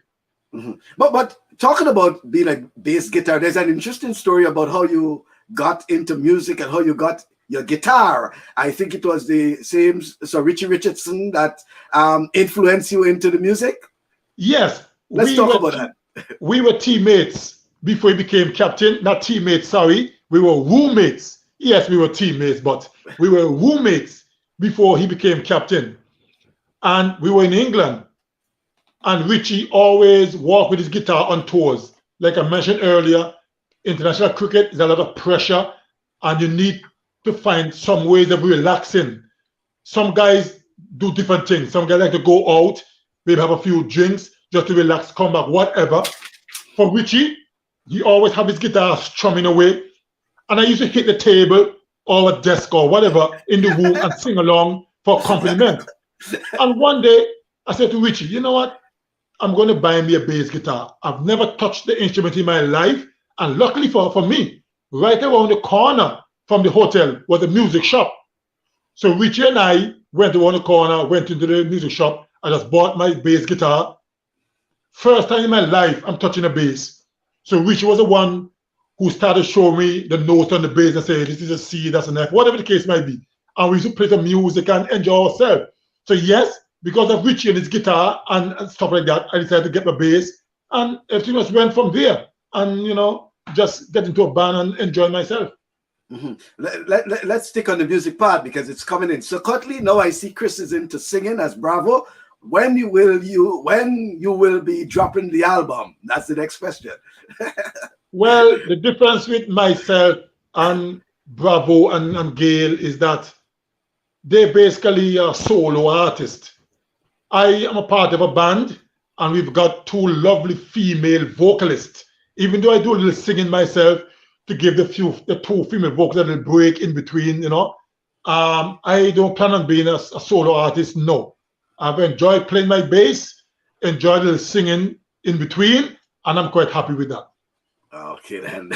Mm-hmm. But talking about being a bass guitar, there's an interesting story about how you got into music and how you got your guitar. I think it was the same Sir Richie Richardson that influenced you into the music. Yes. Let's talk about that. We were teammates before he became captain. Not teammates, sorry. We were roommates. Yes, we were teammates, but we were roommates before he became captain. And we were in England. And Richie always walked with his guitar on tours. Like I mentioned earlier, international cricket is a lot of pressure, and you need to find some ways of relaxing. Some guys do different things. Some guys like to go out, maybe have a few drinks just to relax, come back, whatever. For Richie, he always have his guitar strumming away. And I used to hit the table or a desk or whatever in the room and sing along for accompaniment. And one day I said to Richie, you know what? I'm going to buy me a bass guitar. I've never touched the instrument in my life. And luckily for me, right around the corner from the hotel was a music shop. So Richie and I went around the corner, went into the music shop. I just bought my bass guitar. First time in my life I'm touching a bass. So Richie was the one who started showing me the notes on the bass and say, this is a C, that's an F, whatever the case might be. And we used to play some music and enjoy ourselves. So yes, because of Richie and his guitar and stuff like that, I decided to get my bass, and everything just went from there. And, just get into a band and enjoy myself. Mm-hmm. Let's stick on the music part because it's coming in. So Curtly, now I see Chris is into singing as Bravo. When you will be dropping the album? That's the next question. Well, the difference with myself and Bravo and Gail is that they basically are solo artists. I am a part of a band, and we've got two lovely female vocalists. Even though I do a little singing myself to give the two female vocals a little break in between, I don't plan on being a solo artist, no. I've enjoyed playing my bass, enjoyed a little singing in between, and I'm quite happy with that. Okay then.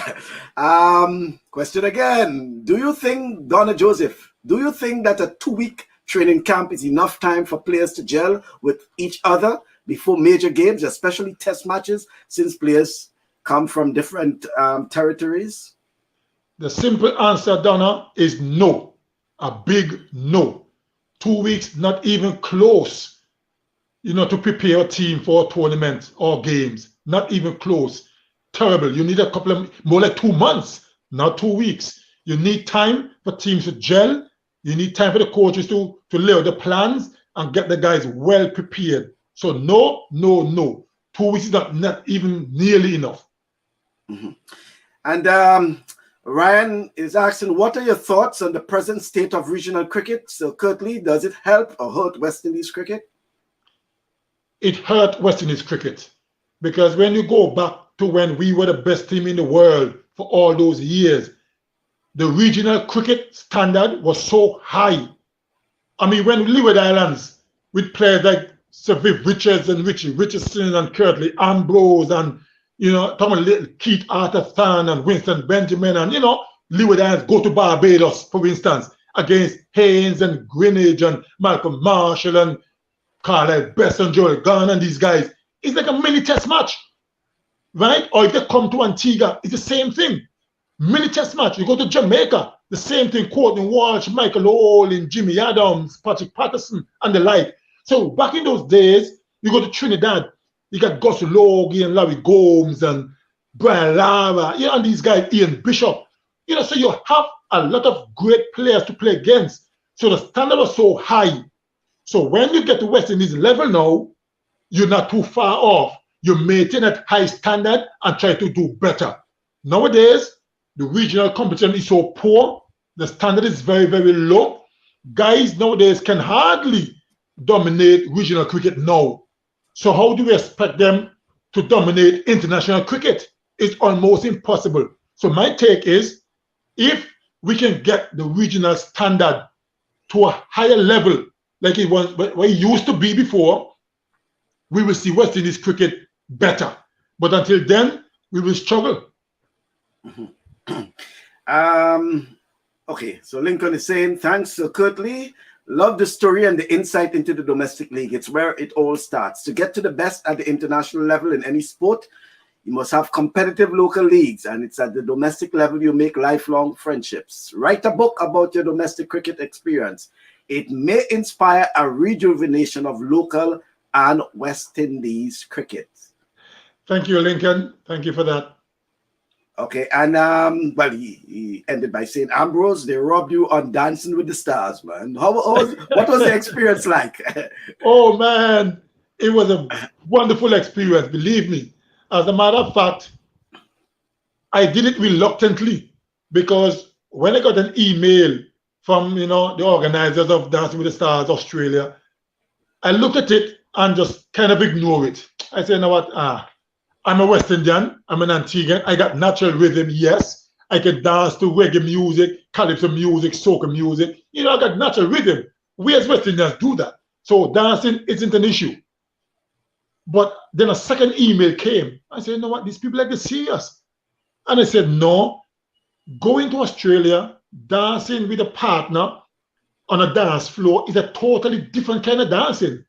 Question again. Do you think that a 2-week training camp is enough time for players to gel with each other before major games, especially test matches, since players come from different territories? The simple answer, Donna, is no. A big no. 2 weeks, not even close, to prepare a team for a tournament or games. Not even close. Terrible. You need a couple of, more like 2 months, not 2 weeks. You need time for teams to gel. You need time for the coaches to lay out the plans and get the guys well prepared. So no. 2 weeks is not even nearly enough. Mm-hmm. And Ryan is asking, what are your thoughts on the present state of regional cricket? So Curtly, does it help or hurt West Indies cricket? It hurt West Indies cricket, because when you go back to when we were the best team in the world for all those years, the regional cricket standard was so high. I mean, when Leeward Islands with players like Sir Viv Richards and Richie Richardson and Curtly Ambrose and talking about little Keith Arthur and Winston Benjamin and Leeward Islands go to Barbados, for instance, against Haynes and Greenwich and Malcolm Marshall and Carlisle Best and Joel Gunn and these guys. It's like a mini test match, right? Or if they come to Antigua, it's the same thing. Mini test match. You go to Jamaica, the same thing. Courtney Walsh, Michael Olin, Jimmy Adams, Patrick Patterson, and the like. So back in those days, you go to Trinidad, you got Gus Logie and Larry Gomes and Brian Lara, and these guys, Ian Bishop. So you have a lot of great players to play against. So the standard was so high. So when you get to West Indies level now, you're not too far off. You maintain that high standard and try to do better. Nowadays, the regional competition is so poor. The standard is very, very low. Guys nowadays can hardly dominate regional cricket now. So how do we expect them to dominate international cricket? It's almost impossible. So my take is, if we can get the regional standard to a higher level, like it was what it used to be before, we will see West Indies cricket better. But until then, we will struggle. Okay, so Lincoln is saying, thanks, Curtly. Love the story and the insight into the domestic league. It's where it all starts. To get to the best at the international level in any sport, you must have competitive local leagues, and it's at the domestic level you make lifelong friendships. Write a book about your domestic cricket experience. It may inspire a rejuvenation of local and West Indies cricket. Thank you, Lincoln. Thank you for that. Okay, and well, he ended by saying, Ambrose, they robbed you on Dancing with the Stars, man. What was the experience like? Oh, man, it was a wonderful experience, believe me. As a matter of fact, I did it reluctantly, because when I got an email from, the organizers of Dancing with the Stars Australia, I looked at it and just kind of ignored it. I said, you know what, I'm a West Indian, I'm an Antiguan, I got natural rhythm, yes. I can dance to reggae music, calypso music, soca music. I got natural rhythm. We as West Indians do that. So dancing isn't an issue. But then a second email came. I said, you know what, these people like to see us. And I said, no, going to Australia, dancing with a partner on a dance floor is a totally different kind of dancing.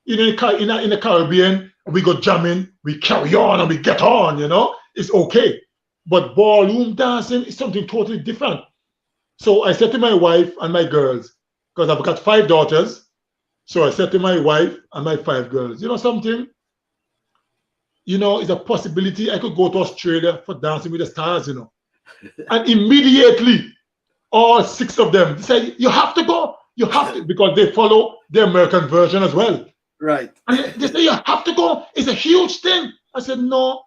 In the Caribbean, we go jamming, we carry on and we get on, it's okay. But ballroom dancing is something totally different. So I said to my wife and my girls, because I've got 5 daughters, so I said to my wife and my 5 girls, you know something? It's a possibility I could go to Australia for Dancing with the Stars, And immediately, all 6 of them said, you have to go. You have to, because they follow the American version as well. Right. And they say, you have to go. It's a huge thing. I said, no,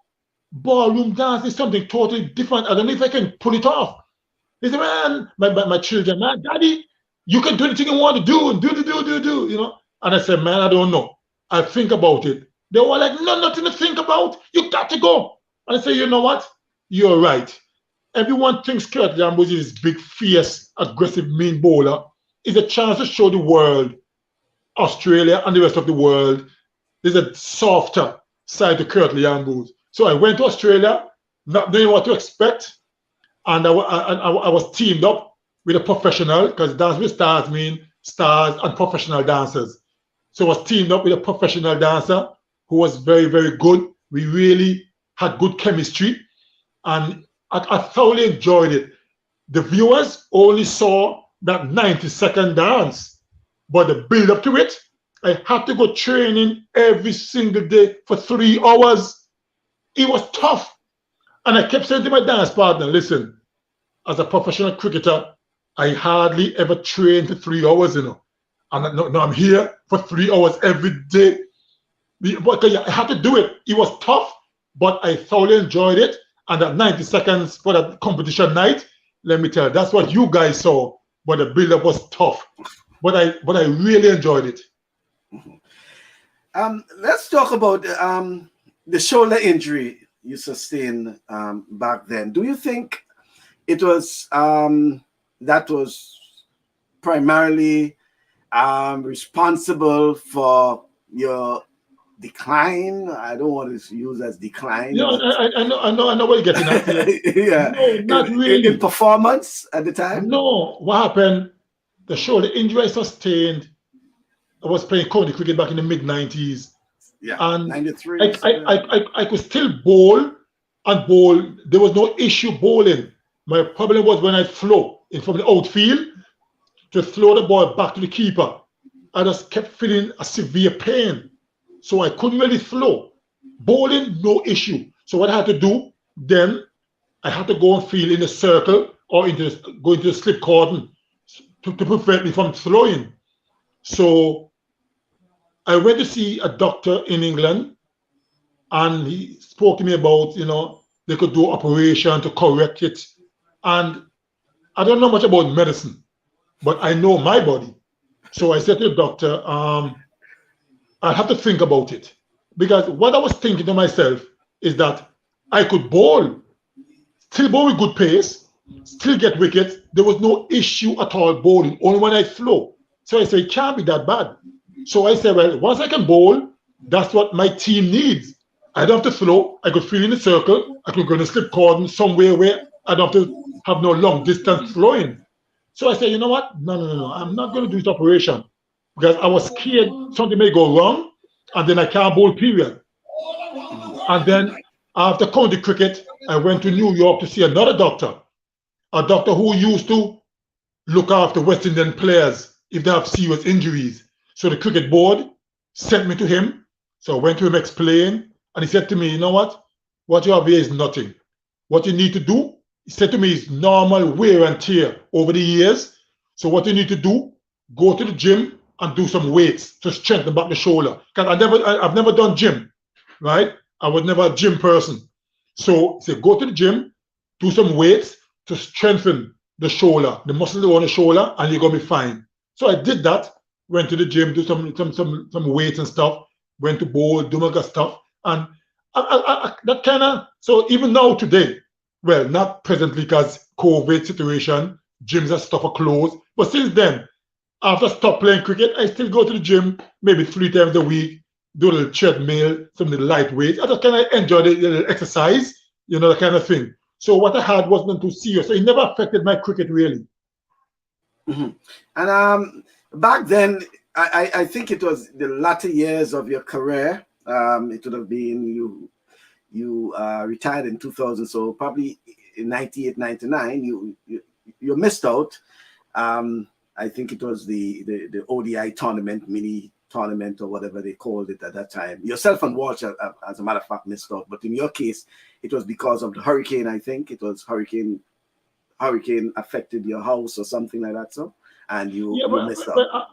ballroom dance is something totally different. I don't know if I can pull it off. They said, man, my children, man, daddy, you can do anything you want to do and do. And I said, man, I don't know. I'll think about it. They were like, no, nothing to think about. You got to go. And I said, you know what? You're right. Everyone thinks Curtly Ambrose is big, fierce, aggressive, mean bowler. It's a chance to show the world, Australia and the rest of the world, there's a softer side to Curtly Ambrose. So I went to Australia, not knowing what to expect, and I was teamed up with a professional, because Dance with Stars mean stars and professional dancers. So I was teamed up with a professional dancer who was very, very good. We really had good chemistry, and I thoroughly enjoyed it. The viewers only saw that 90-second dance, but the build up to it, I had to go training every single day for 3 hours. It was tough. And I kept saying to my dance partner, listen, as a professional cricketer, I hardly ever train for 3 hours, And now I'm here for 3 hours every day. But I had to do it. It was tough, but I thoroughly enjoyed it. And that 90 seconds for that competition night, let me tell you, that's what you guys saw. But the build-up was tough. But I really enjoyed it. Let's talk about the shoulder injury you sustained back then. Do you think it was that was primarily responsible for your decline? I don't want to use as decline. Yeah, I know what you're getting at. Yeah, no, not really. In performance at the time. No, what happened? The shoulder injury I sustained. I was playing county cricket back in the mid-90s. Yeah, and 93. I could still bowl and bowl. There was no issue bowling. My problem was when I throw in from the outfield to throw the ball back to the keeper. I just kept feeling a severe pain. So I couldn't really throw. Bowling, no issue. So what I had to do, then I had to go and feel in a circle or go into the slip cordon to prevent me from throwing. So I went to see a doctor in England, and he spoke to me about, they could do operation to correct it. And I don't know much about medicine, but I know my body. So I said to the doctor, I have to think about it. Because what I was thinking to myself is that I could bowl, still bowl with good pace, still get wickets. There was no issue at all bowling, only when I throw. So I said, it can't be that bad. So I said, well, once I can bowl, that's what my team needs. I don't have to throw. I could feel in the circle. I could go in a slip cordon somewhere where I don't have to have no long distance throwing. So I said, you know what? No. I'm not going to do this operation because I was scared something may go wrong and then I can't bowl, period. And then after county cricket, I went to New York to see another doctor, a doctor who used to look after West Indian players if they have serious injuries. So the cricket board sent me to him. So I went to him, explained, and he said to me, you know what you have here is nothing. What you need to do, he said to me, is normal wear and tear over the years. So what you need to do, go to the gym and do some weights to strengthen back the shoulder. Because I've never done gym, right? I was never a gym person. So he said, go to the gym, do some weights to strengthen the shoulder, the muscles on the shoulder, and you're gonna be fine. So I did that, went to the gym, do some weights and stuff, went to bowl, do my stuff. And I that kind of, so even now today, well, not presently because COVID situation, gyms and stuff are closed. But since then, after I stopped playing cricket, I still go to the gym maybe 3 times a week, do a little treadmill, some little light weights. I just kind of enjoy the little exercise, that kind of thing. So what I had wasn't too serious. So it never affected my cricket really. Mm-hmm. And back then, I think it was the latter years of your career. It would have been you retired in 2000, so probably in 98, 99, you missed out. I think it was the ODI tournament, mini tournament or whatever they called it at that time. Yourself and Walsh, as a matter of fact, missed out. But in your case, it was because of the hurricane. I think it was hurricane affected your house or something like that. So, and you missed out.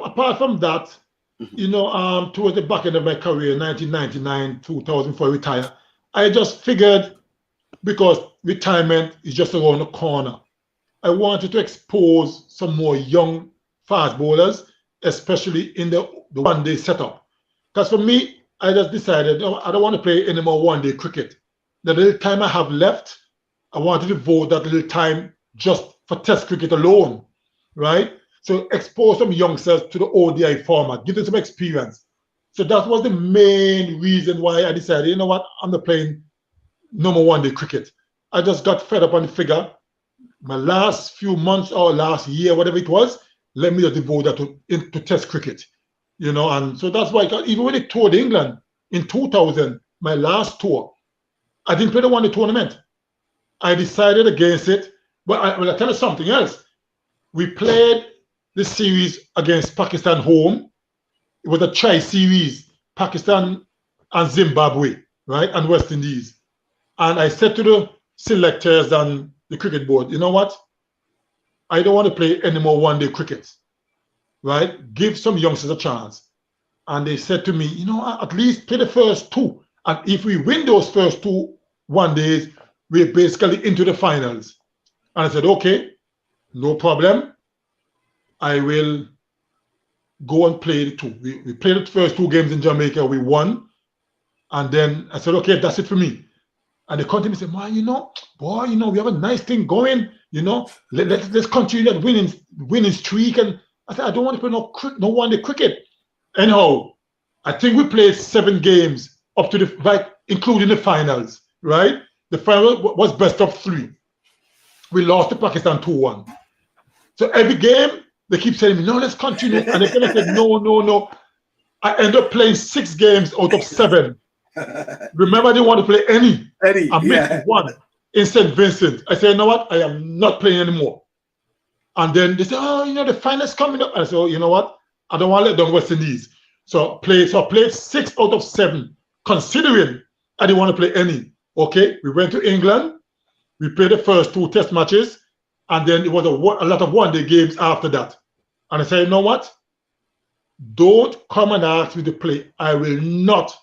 Apart from that, towards the back end of my career, 1999, 2004, retire, I just figured because retirement is just around the corner, I wanted to expose some more young fast bowlers, especially in the one-day setup. Because for me, I just decided, I don't want to play any more one-day cricket. The little time I have left, I wanted to devote that little time just for test cricket alone, right? So expose some youngsters to the ODI format, give them some experience. So that was the main reason why I decided, you know what, I'm not playing number one day cricket. I just got fed up on the figure. My last few months or last year, whatever it was, let me just devote that to test cricket. And so that's why even when they toured England in 2000, my last tour, I didn't play the one day tournament. I decided against it, but I'll tell you something else. We played the series against Pakistan home. It was a tri-series, Pakistan and Zimbabwe, right, and West Indies. And I said to the selectors and the cricket board, you know what? I don't want to play any more one-day cricket, right? Give some youngsters a chance. And they said to me, at least play the first 2. And if we win those first 2 one days, we're basically into the finals. And I said, okay, no problem. I will go and play the 2. We played the first 2 games in Jamaica, we won. And then I said, okay, that's it for me. And they come to me and say, man, we have a nice thing going, let's continue that winning streak. And I said, I don't want to play no one-day cricket. Anyhow, I think we played 7 games up to including the finals, right? The final was best of 3. We lost to Pakistan 2-1. So every game, they keep saying me, no, let's continue. And they kind of said, no. I ended up playing 6 games out of 7. Remember, I didn't want to play any. I missed 1. in St. Vincent. I said, you know what? I am not playing anymore. And then they said, oh, you know, the finals coming up. I said, oh, you know what? I don't want to let down West Indies. So I played 6 out of 7, considering I didn't want to play any. Okay, we went to England. We played the first 2 test matches. And then it was a lot of one-day games after that. And I said, you know what? Don't come and ask me to play. I will not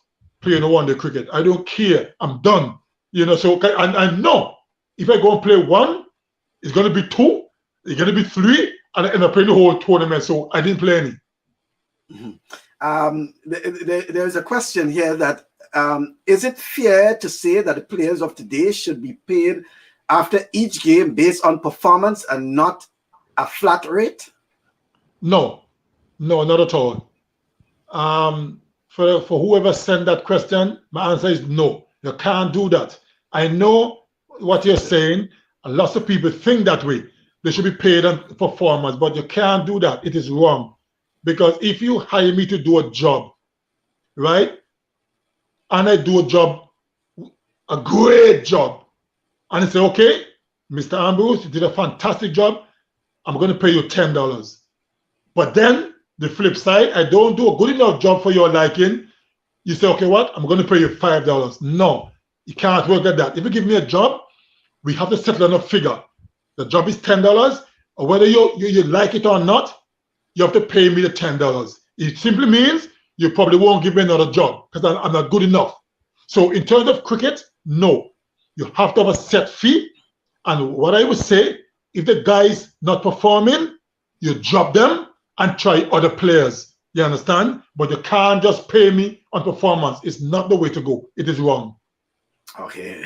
play no one-day cricket. I don't care. I'm done. You know, so and I know if I go and play 1, it's going to be 2, it's going to be 3, and I end up playing the whole tournament. So I didn't play any. There's a question here that is it fair to say that the players of today should be paid after each game based on performance and not a flat rate? No, not at all. For whoever sent that question, my answer is no. You can't do that. I know what you're saying. Lots of people think that way. They should be paid on performance, but you can't do that. It is wrong. Because if you hire me to do a job, right, and I do a great job, and I say, okay, Mr. Ambrose, you did a fantastic job, I'm going to pay you $10. But then the flip side, I don't do a good enough job for your liking, you say, okay, what? I'm going to pay you $5. No, you can't work like that. If you give me a job, we have to settle on a figure. The job is $10, or whether you like it or not, you have to pay me the $10. It simply means you probably won't give me another job because I'm not good enough. So in terms of cricket, no. You have to have a set fee. And what I would say, if the guy's not performing, you drop them and try other players. You understand? But you can't just pay me on performance. It's not the way to go. It is wrong. Okay,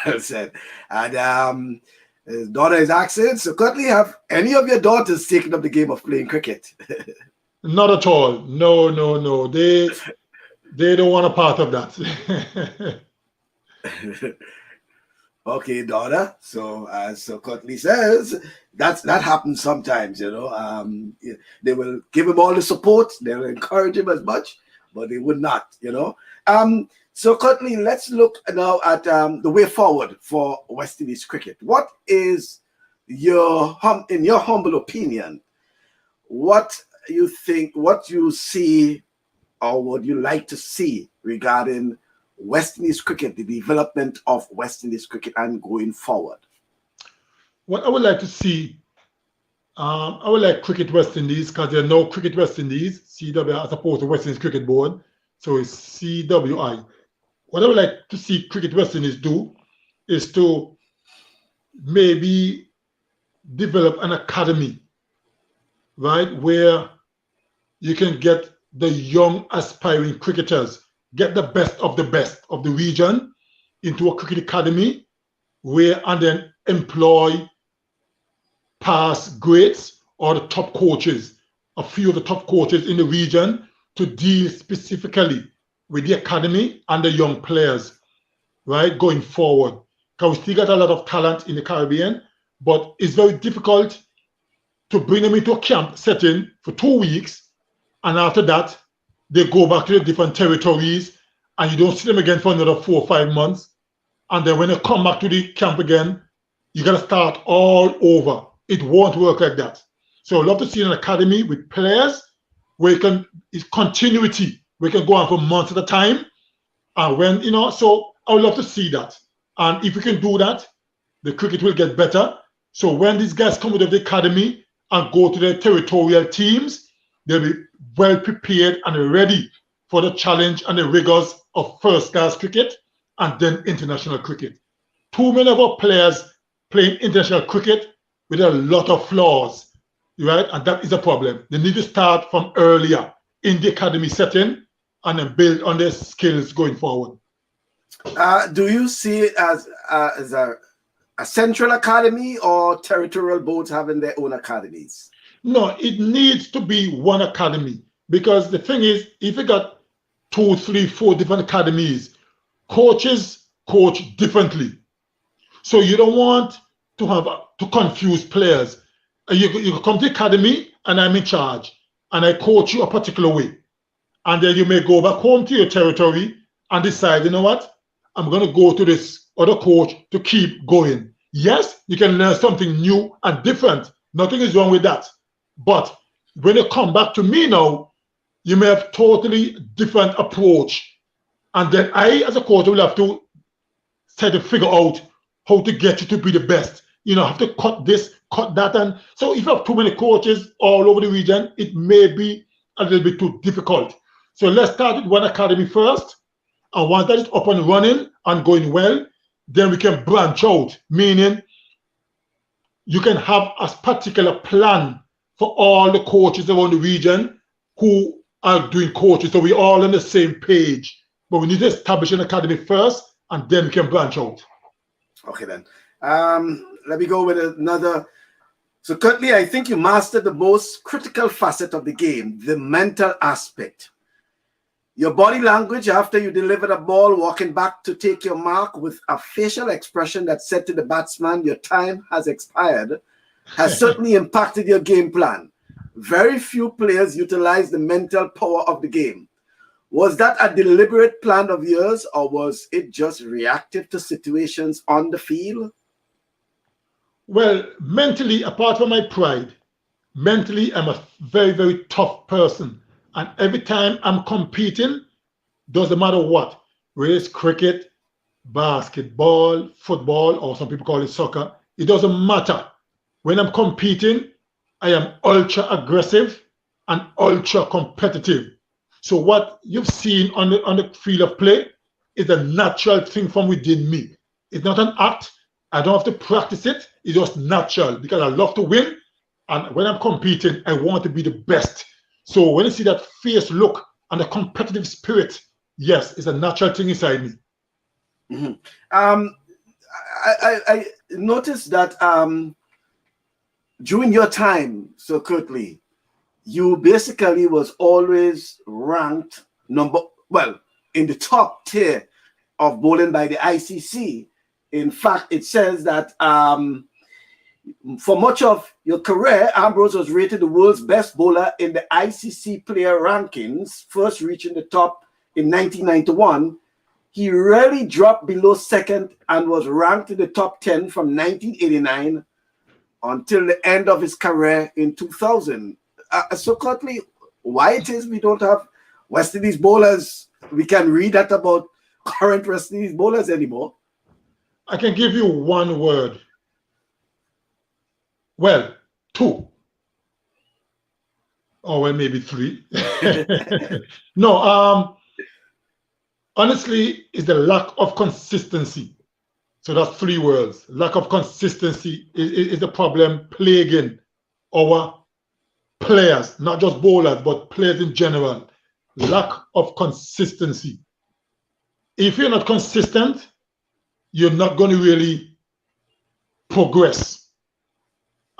well said. And his daughter is asking, so Curtly, have any of your daughters taken up the game of playing cricket? Not at all. No. They don't want a part of that. Okay, daughter. So as Curtly says, that happens sometimes, you know. They will give him all the support, they will encourage him as much, but they would not, you know. So Curtly, let's look now at the way forward for West Indies cricket. What is in your humble opinion, what you think, what you see, or would you like to see regarding West Indies cricket, the development of West Indies cricket and going forward? What I would like to see, I would like Cricket West Indies, because there are no Cricket West Indies, CWI, as opposed to West Indies Cricket Board, so it's CWI. What I would like to see Cricket West Indies do is to maybe develop an academy, right, where you can get the young aspiring cricketers, get the best of the region into a cricket academy, and then employ past greats or the top coaches, a few of the top coaches in the region, to deal specifically with the academy and the young players, right, going forward. Because we still got a lot of talent in the Caribbean, but it's very difficult to bring them into a camp setting for 2 weeks, and after that, they go back to the different territories, and you don't see them again for another 4 or 5 months. And then when they come back to the camp again, you got to start all over. It won't work like that. So I'd love to see an academy with players where it's continuity. We can go on for months at a time. And when, you know, so I would love to see that. And if we can do that, the cricket will get better. So when these guys come out of the academy and go to their territorial teams, they'll be well prepared and ready for the challenge and the rigors of first class cricket and then international cricket. Too many of our players playing international cricket with a lot of flaws, right? And that is a problem. They need to start from earlier in the academy setting and then build on their skills going forward. Do you see it as a central academy or territorial boards having their own academies? No, it needs to be one academy, because the thing is, if you got 2, 3, 4 different academies, coaches coach differently. So you don't want to confuse players. You come to the academy and I'm in charge and I coach you a particular way. And then you may go back home to your territory and decide, you know what, I'm going to go to this or the coach to keep going. Yes, you can learn something new and different. Nothing is wrong with that. But when you come back to me now, you may have totally different approach. And then I, as a coach, will have to try to figure out how to get you to be the best. You know, have to cut this, cut that. And so if you have too many coaches all over the region, it may be a little bit too difficult. So let's start with one academy first. And once that is up and running and going well, then we can branch out, meaning you can have a particular plan for all the coaches around the region who are doing coaches. So we're all on the same page. But we need to establish an academy first, and then we can branch out. Okay, then. Let me go with another. So, Curtly, I think you mastered the most critical facet of the game, the mental aspect. Your body language after you delivered a ball, walking back to take your mark with a facial expression that said to the batsman, your time has expired, has certainly impacted your game plan. Very few players utilize the mental power of the game. Was that a deliberate plan of yours, or was it just reactive to situations on the field? Well, mentally, apart from my pride, mentally, I'm a very, very tough person. And every time I'm competing, doesn't matter what, whether it's cricket, basketball, football, or some people call it soccer, it doesn't matter. When I'm competing, I am ultra aggressive and ultra competitive. So what you've seen on the field of play is a natural thing from within me. It's not an act. I don't have to practice it. It's just natural because I love to win. And when I'm competing, I want to be the best. So when you see that fierce look and the competitive spirit, yes, it's a natural thing inside me. Mm-hmm. I noticed that during your time, so Curtly, you basically was always ranked in the top tier of bowling by the ICC. In fact, it says that for much of your career, Ambrose was rated the world's best bowler in the ICC player rankings, first reaching the top in 1991. He rarely dropped below second and was ranked in the top 10 from 1989 until the end of his career in 2000. So, Curtly, why it is we don't have West Indies bowlers, we can read that about current West Indies bowlers anymore? I can give you one word. Well, two. Or well, maybe three. No, honestly, it's the lack of consistency. So that's three words. Lack of consistency is the problem plaguing our players, not just bowlers, but players in general. Lack of consistency. If you're not consistent, you're not going to really progress.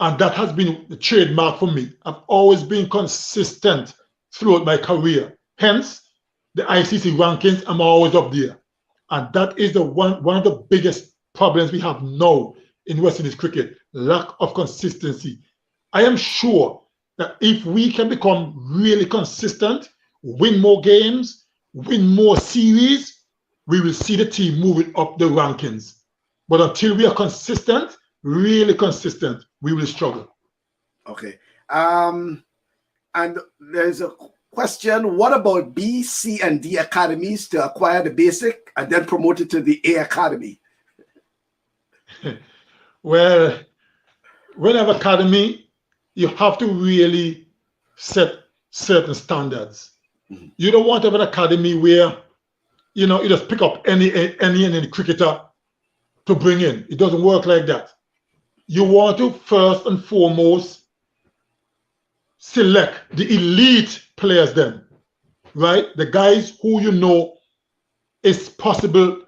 And that has been the trademark for me. I've always been consistent throughout my career. Hence, the ICC rankings, I'm always up there. And that is one of the biggest problems we have now in West Indies cricket, lack of consistency. I am sure that if we can become really consistent, win more games, win more series, we will see the team moving up the rankings. But until we are consistent, really consistent, we will struggle. Okay. And there's a question, what about B, C, and D academies to acquire the basic and then promote it to the A academy? Well, when you have academy, you have to really set certain standards. Mm-hmm. You don't want to have an academy where, you just pick up any cricketer to bring in. It doesn't work like that. You want to first and foremost select the elite players then, right? The guys who it's possible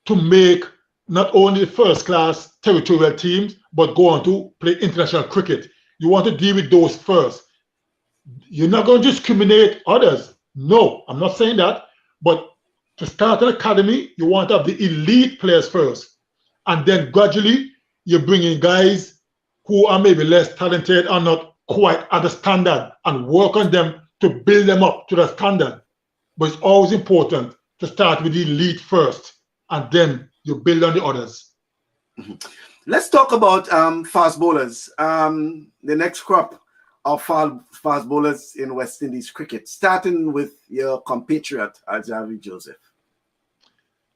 to make not only the first class territorial teams, but go on to play international cricket. You want to deal with those first. You're not going to discriminate others. No, I'm not saying that. But to start an academy, you want to have the elite players first. And then gradually, you bring in guys who are maybe less talented or not quite at the standard and work on them to build them up to the standard. But it's always important to start with the elite first and then you build on the others. Let's talk about fast bowlers. The next crop of fast bowlers in West Indies cricket, starting with your compatriot, Alzawi Joseph.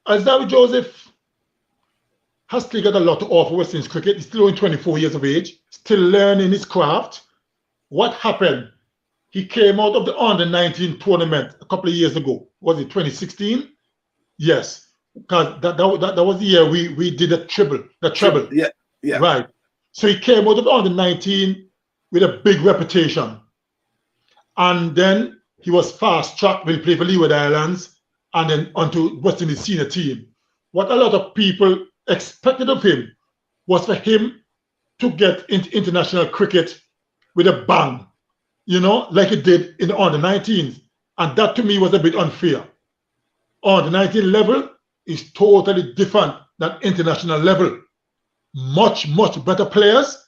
Alzawi Joseph has still got a lot to offer West Indies cricket. He's still only 24 years of age, still learning his craft. What happened? He came out of the under-19 tournament a couple of years ago. Was it 2016? Yes, because that was the year we did the treble. Yeah. Right. So he came out of the under-19 with a big reputation. And then he was fast-tracked when he played for Leeward Islands and then onto West Indies senior team. What a lot of people expected of him was for him to get into international cricket with a bang, like he did in the under-19s. And that to me was a bit unfair. Under-19 level is totally different than international level. Much, much better players,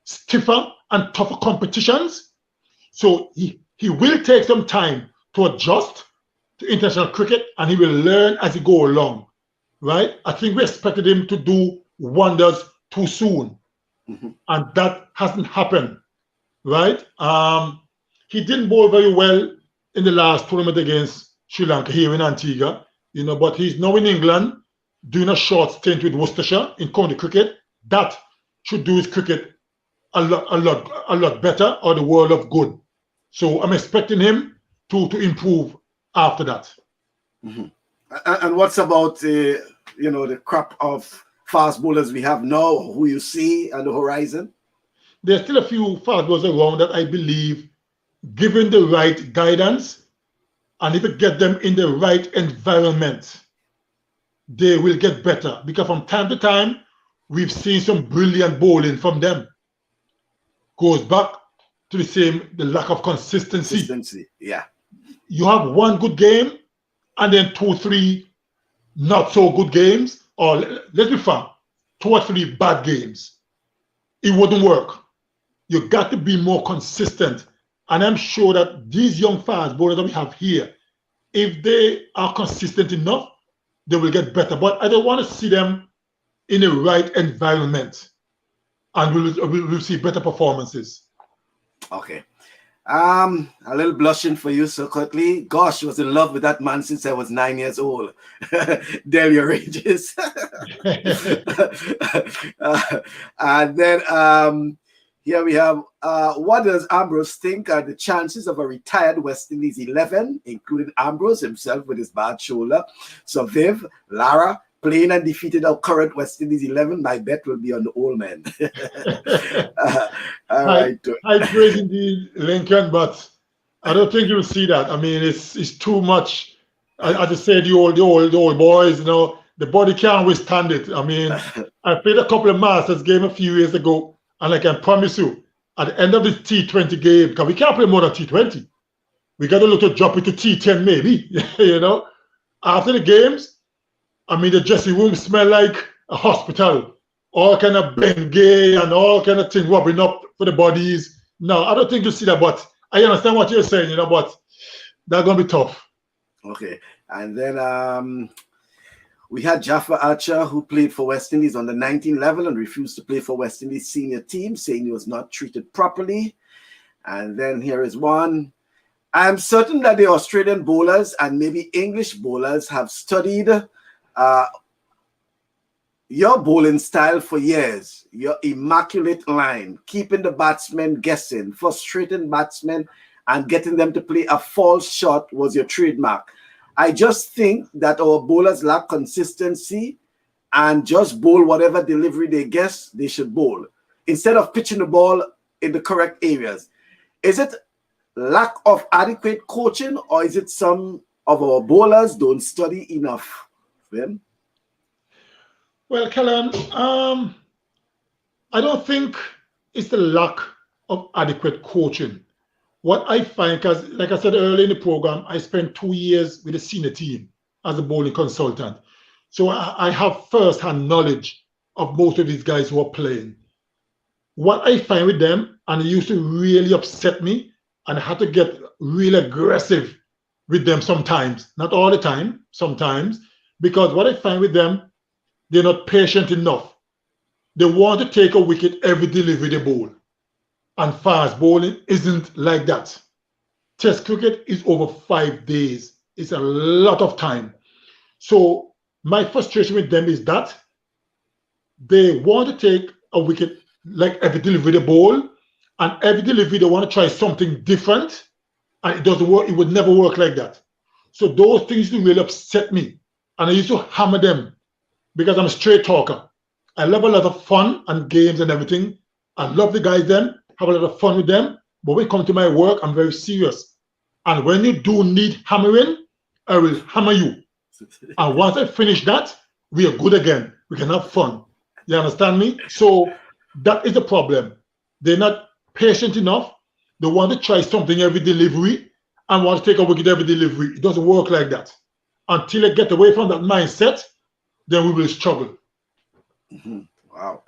stiffer and tougher competitions. So he will take some time to adjust to international cricket, and he will learn as he go along, right? I think we expected him to do wonders too soon, and that hasn't happened, right? He didn't bowl very well in the last tournament against Sri Lanka here in Antigua, but he's now in England doing a short stint with Worcestershire in county cricket. That should do his cricket a lot better, or the world of good. So I'm expecting him to improve after that. And what's about the crop of fast bowlers we have now, who you see on the horizon? There's still a few fast bowlers around that I believe, given the right guidance, and if you get them in the right environment, they will get better. Because from time to time, we've seen some brilliant bowling from them. Goes back to the lack of consistency. Yeah. You have one good game and then 2 or 3 not so good games, or let's be frank, 2 or 3 bad games. It wouldn't work. You got to be more consistent. And I'm sure that these young fast bowlers that we have here, if they are consistent enough, they will get better. But I don't want to see them in the right environment, and we'll see better performances. Okay. A little blushing for you, Sir Curtly. Gosh, I was in love with that man since I was 9 years old. There your ages. And then here we have, what does Ambrose think are the chances of a retired West Indies 11, including Ambrose himself with his bad shoulder? So Viv, Lara, playing and defeated our current West Indies 11, my bet will be on the old man. All right. I praise indeed, Lincoln, but I don't think you'll see that. I mean, it's too much. As I said, the old boys, the body can't withstand it. I mean, I played a couple of Masters games a few years ago, and I can promise you, at the end of the T20 game, because we can't play more than T20, we got to look to drop it to T10 maybe, After the games, I mean, the dressing room smell like a hospital. All kind of Bengay and all kind of things rubbing up for the bodies. No, I don't think you see that, but I understand what you're saying, but that's going to be tough. Okay. And then we had Jaffa Archer, who played for West Indies on the 19 level and refused to play for West Indies senior team, saying he was not treated properly. And then here is one. I'm certain that the Australian bowlers and maybe English bowlers have studied your bowling style for years, your immaculate line, keeping the batsmen guessing, frustrating batsmen, and getting them to play a false shot was your trademark. I just think that our bowlers lack consistency and just bowl whatever delivery they guess they should bowl, instead of pitching the ball in the correct areas. Is it lack of adequate coaching, or is it some of our bowlers don't study enough? Then? Well, Callum, I don't think it's the lack of adequate coaching. What I find, because like I said earlier in the program, I spent 2 years with the senior team as a bowling consultant. So I have first-hand knowledge of most of these guys who are playing. What I find with them, and it used to really upset me, and I had to get really aggressive with them sometimes, not all the time, sometimes, because what I find with them, they're not patient enough. They want to take a wicket every delivery they bowl. And fast bowling isn't like that. Test cricket is over 5 days. It's a lot of time. So my frustration with them is that they want to take a wicket like every delivery they bowl, and every delivery they want to try something different, and it doesn't work. It would never work like that. So those things really upset me, and I used to hammer them because I'm a straight talker. I love a lot of fun and games and everything. I love the guys then, have a lot of fun with them. But when it comes to my work, I'm very serious. And when you do need hammering, I will hammer you. And once I finish that, we are good again. We can have fun. You understand me? So that is the problem. They're not patient enough. They want to try something every delivery and want to take a wicket every delivery. It doesn't work like that. Until they get away from that mindset, then we will struggle. Wow.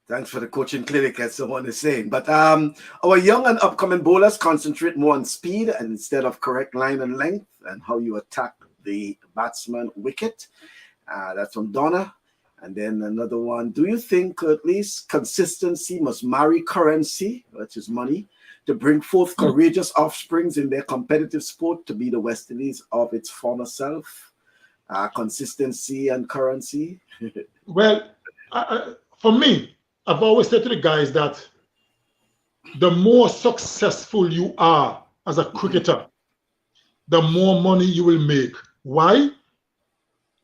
Thanks for the coaching clinic, as someone is saying. But our young and upcoming bowlers concentrate more on speed and instead of correct line and length and how you attack the batsman wicket. That's from Donna. And then another one. Do you think at least consistency must marry currency, which is money, to bring forth courageous offsprings in their competitive sport to be the West Indies of its former self? Consistency and currency. Well, for me, I've always said to the guys that the more successful you are as a cricketer, the more money you will make. Why?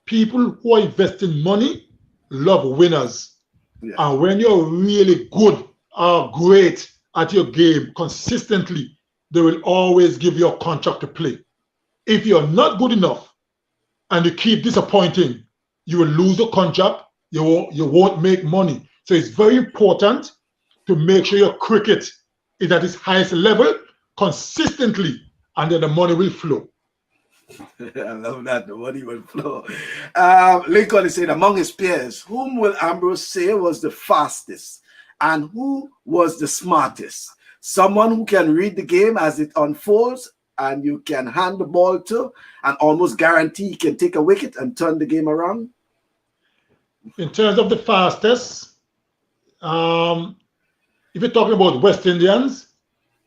People who are investing money love winners. Yeah. And when you're really good or great at your game consistently, they will always give you a contract to play. If you're not good enough and you keep disappointing, you will lose a contract, you won't make money. So it's very important to make sure your cricket is at its highest level consistently, and then the money will flow. I love that, the money will flow. Lincoln is saying, among his peers, whom will Ambrose say was the fastest and who was the smartest? Someone who can read the game as it unfolds and you can hand the ball to and almost guarantee he can take a wicket and turn the game around? In terms of the fastest, if you're talking about West Indians,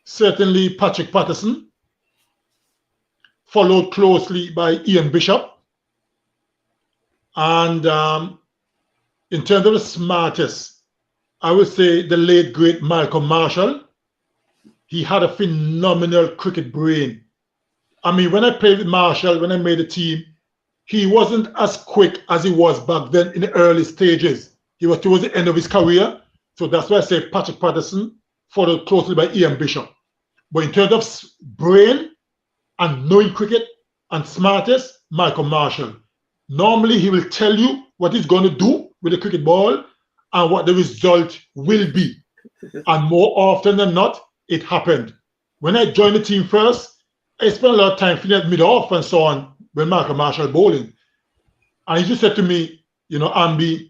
certainly Patrick Patterson, followed closely by Ian Bishop. And in terms of the smartest, I would say the late, great Malcolm Marshall. He had a phenomenal cricket brain. I mean, when I played with Marshall, when I made the team, he wasn't as quick as he was back then in the early stages. He was towards the end of his career. So that's why I say Patrick Patterson, followed closely by Ian Bishop. But in terms of brain and knowing cricket and smartest, Malcolm Marshall. Normally, he will tell you what he's going to do with the cricket ball and what the result will be. And more often than not, it happened. When I joined the team first, I spent a lot of time filling at mid-off and so on when Malcolm Marshall bowling. And he just said to me, you know, Ambi,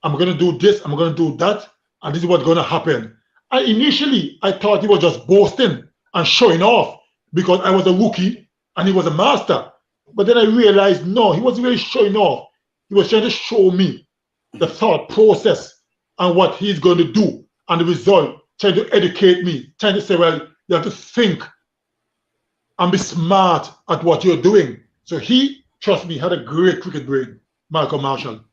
I'm going to do this, I'm going to do that, and this is what's going to happen. And initially, I thought he was just boasting and showing off because I was a rookie and he was a master. But then I realized, no, he wasn't really showing off. He was trying to show me the thought process and what he's going to do and the result, trying to educate me, trying to say, well, you have to think and be smart at what you're doing. So he, trust me, had a great cricket brain, Malcolm Marshall.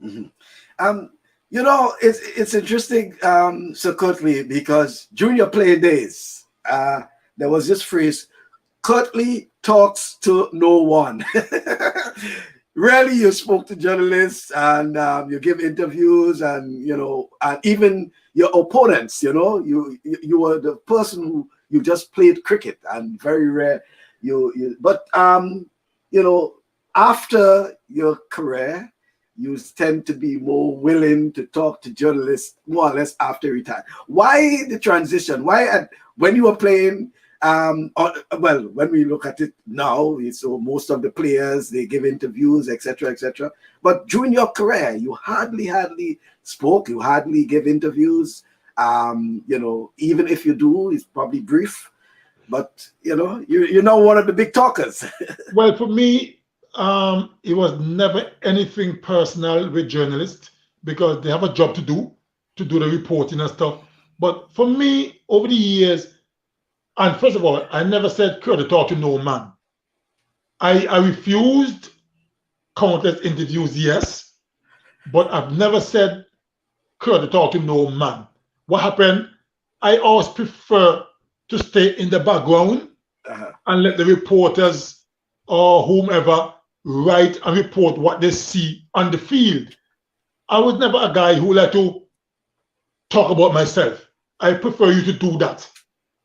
Mm-hmm. You know, it's interesting, Sir Curtly, because during your playing days, there was this phrase, Curtly talks to no one. Rarely you spoke to journalists and you give interviews and, you know, and even your opponents, you know, you were the person who you just played cricket and very rare. But, you know, after your career, you tend to be more willing to talk to journalists more or less after retire. Why the transition? Why when you were playing, well, when we look at it now, so most of the players, they give interviews, etc., etc. But during your career, you hardly spoke, you hardly give interviews. You know, even if you do, it's probably brief. But, you know, you're now one of the big talkers. Well, for me, it was never anything personal with journalists because they have a job to do the reporting and stuff. But for me, over the years, and first of all, I never said Curtly talk to no man. I refused countless interviews, yes, but I've never said Curtly talk to no man. What happened? I always prefer to stay in the background and let the reporters or whomever write and report what they see on the field. I was never a guy who like to talk about myself. I prefer you to do that.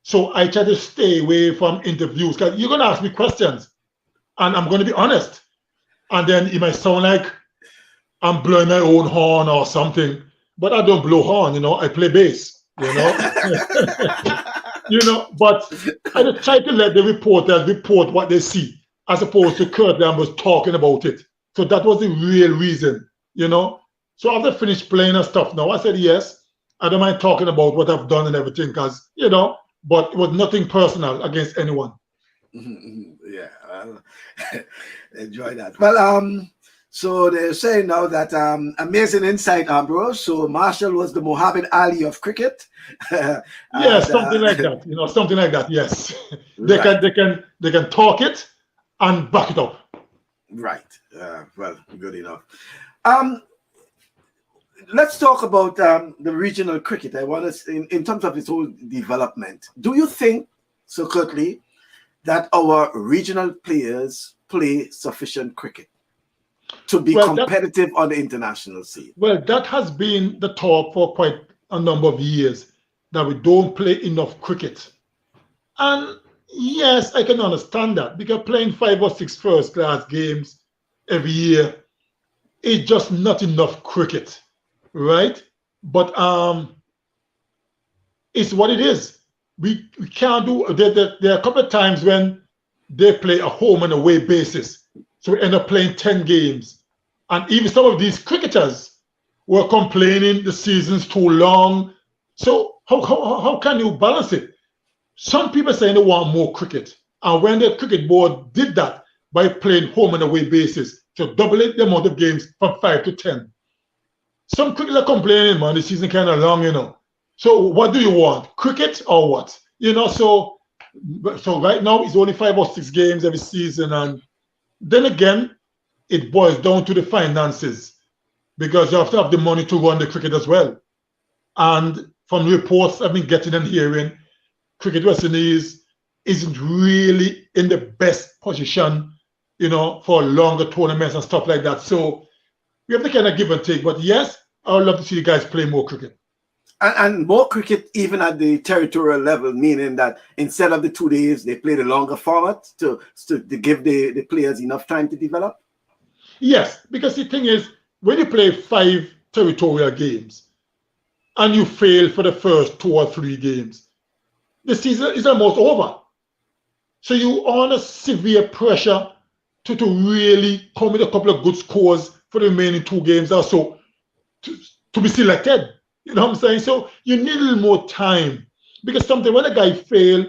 So I try to stay away from interviews because you're going to ask me questions and I'm going to be honest. And then it might sound like I'm blowing my own horn or something, but I don't blow horn, you know, I play bass, you know. You know, but I just try to let the reporters report what they see as opposed to Curtly Ambrose talking about it. So that was the real reason, you know. So after I finished playing and stuff now, I said, yes, I don't mind talking about what I've done and everything because, you know, but it was nothing personal against anyone. Yeah, well, enjoy that. Well, so they're saying now that amazing insight, Ambrose. So Marshall was the Muhammad Ali of cricket. Yeah, something like that. You know, something like that. Yes, they can talk it and back it up. Right. Well, good enough. Let's talk about the regional cricket. I want to, in terms of its whole development. Do you think, so Curtly, that our regional players play sufficient cricket to be competitive on the international scene? Well, that has been the talk for quite a number of years, that we don't play enough cricket. And yes, I can understand that because playing 5 or 6 first-class games every year is just not enough cricket, right? But it's what it is. We can't do, there are a couple of times when they play a home and away basis. So we end up playing 10 games. And even some of these cricketers were complaining the season's too long. So how can you balance it? Some people saying they want more cricket. And when the cricket board did that by playing home and away basis, to double the amount of games from 5 to 10. Some cricketers are complaining, man, the season kind of long, you know. So what do you want? Cricket or what? You know, so right now it's only 5 or 6 games every season. And then again, it boils down to the finances because you have to have the money to run the cricket as well. And from reports I've been getting and hearing, Cricket West Indies isn't really in the best position, you know, for longer tournaments and stuff like that. So we have to kind of give and take. But yes, I would love to see the guys play more cricket. And more cricket even at the territorial level, meaning that instead of the 2 days, they play the longer format to give the players enough time to develop? Yes, because the thing is, when you play 5 territorial games and you fail for the first 2 or 3 games, the season is almost over. So you are under severe pressure to really come with a couple of good scores for the remaining 2 games or so to be selected. You know what I'm saying? So you need a little more time because sometimes when a guy fails,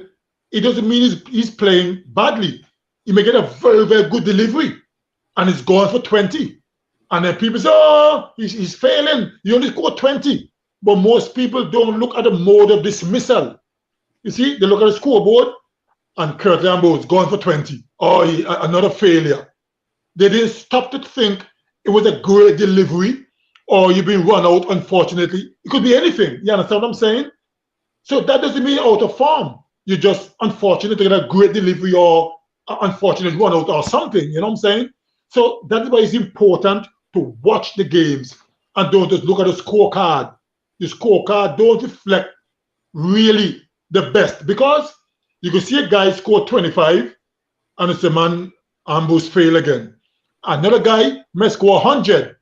it doesn't mean he's playing badly. He may get a very, very good delivery and it's gone for 20. And then people say, oh, he's failing. You only scored 20. But most people don't look at the mode of dismissal. You see, they look at the scoreboard and Curtly Ambrose gone for 20. Oh, another failure. They didn't stop to think it was a great delivery or you've been run out, unfortunately. It could be anything. You understand what I'm saying? So that doesn't mean you're out of form. You're just unfortunate to get a great delivery or unfortunate run out or something. You know what I'm saying? So that's why it's important to watch the games and don't just look at the scorecard. The scorecard don't reflect really the best because you can see a guy score 25 and it's a man, Ambrose fail again. Another guy may score 100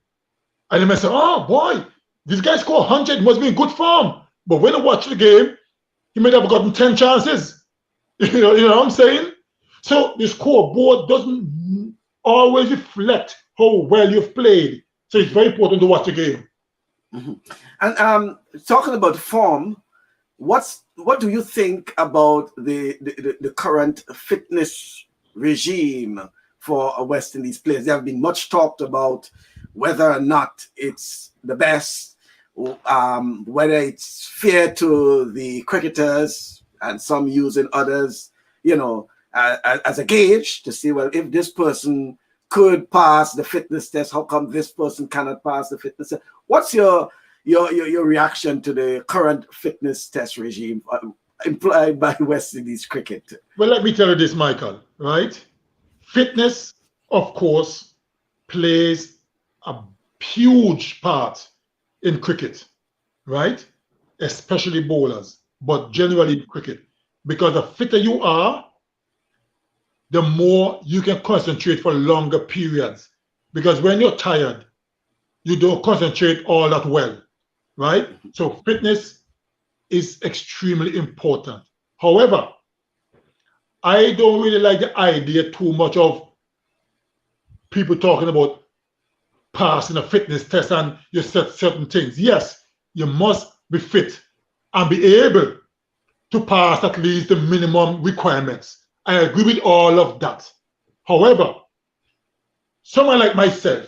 and they may say, oh boy, this guy scored 100, must be in good form. But when you watch the game, he may have gotten 10 chances. You know what I'm saying? So the scoreboard doesn't always reflect how well you've played. So it's very important to watch the game. Mm-hmm. And talking about form, what do you think about the current fitness regime for West Indies players. There have been much talked about whether or not it's the best, whether it's fair to the cricketers, and some using others, as a gauge to see, well, if this person could pass the fitness test, how come this person cannot pass the fitness test? What's your reaction to the current fitness test regime implied by West Indies cricket? Well, let me tell you this, Michael, right? Fitness, of course, plays a huge part in cricket, right? Especially bowlers, but generally in cricket. Because the fitter you are, the more you can concentrate for longer periods. Because when you're tired, you don't concentrate all that well, right? So fitness is extremely important. However, I don't really like the idea too much of people talking about passing a fitness test and you set certain things. Yes, you must be fit and be able to pass at least the minimum requirements. I agree with all of that. However, someone like myself,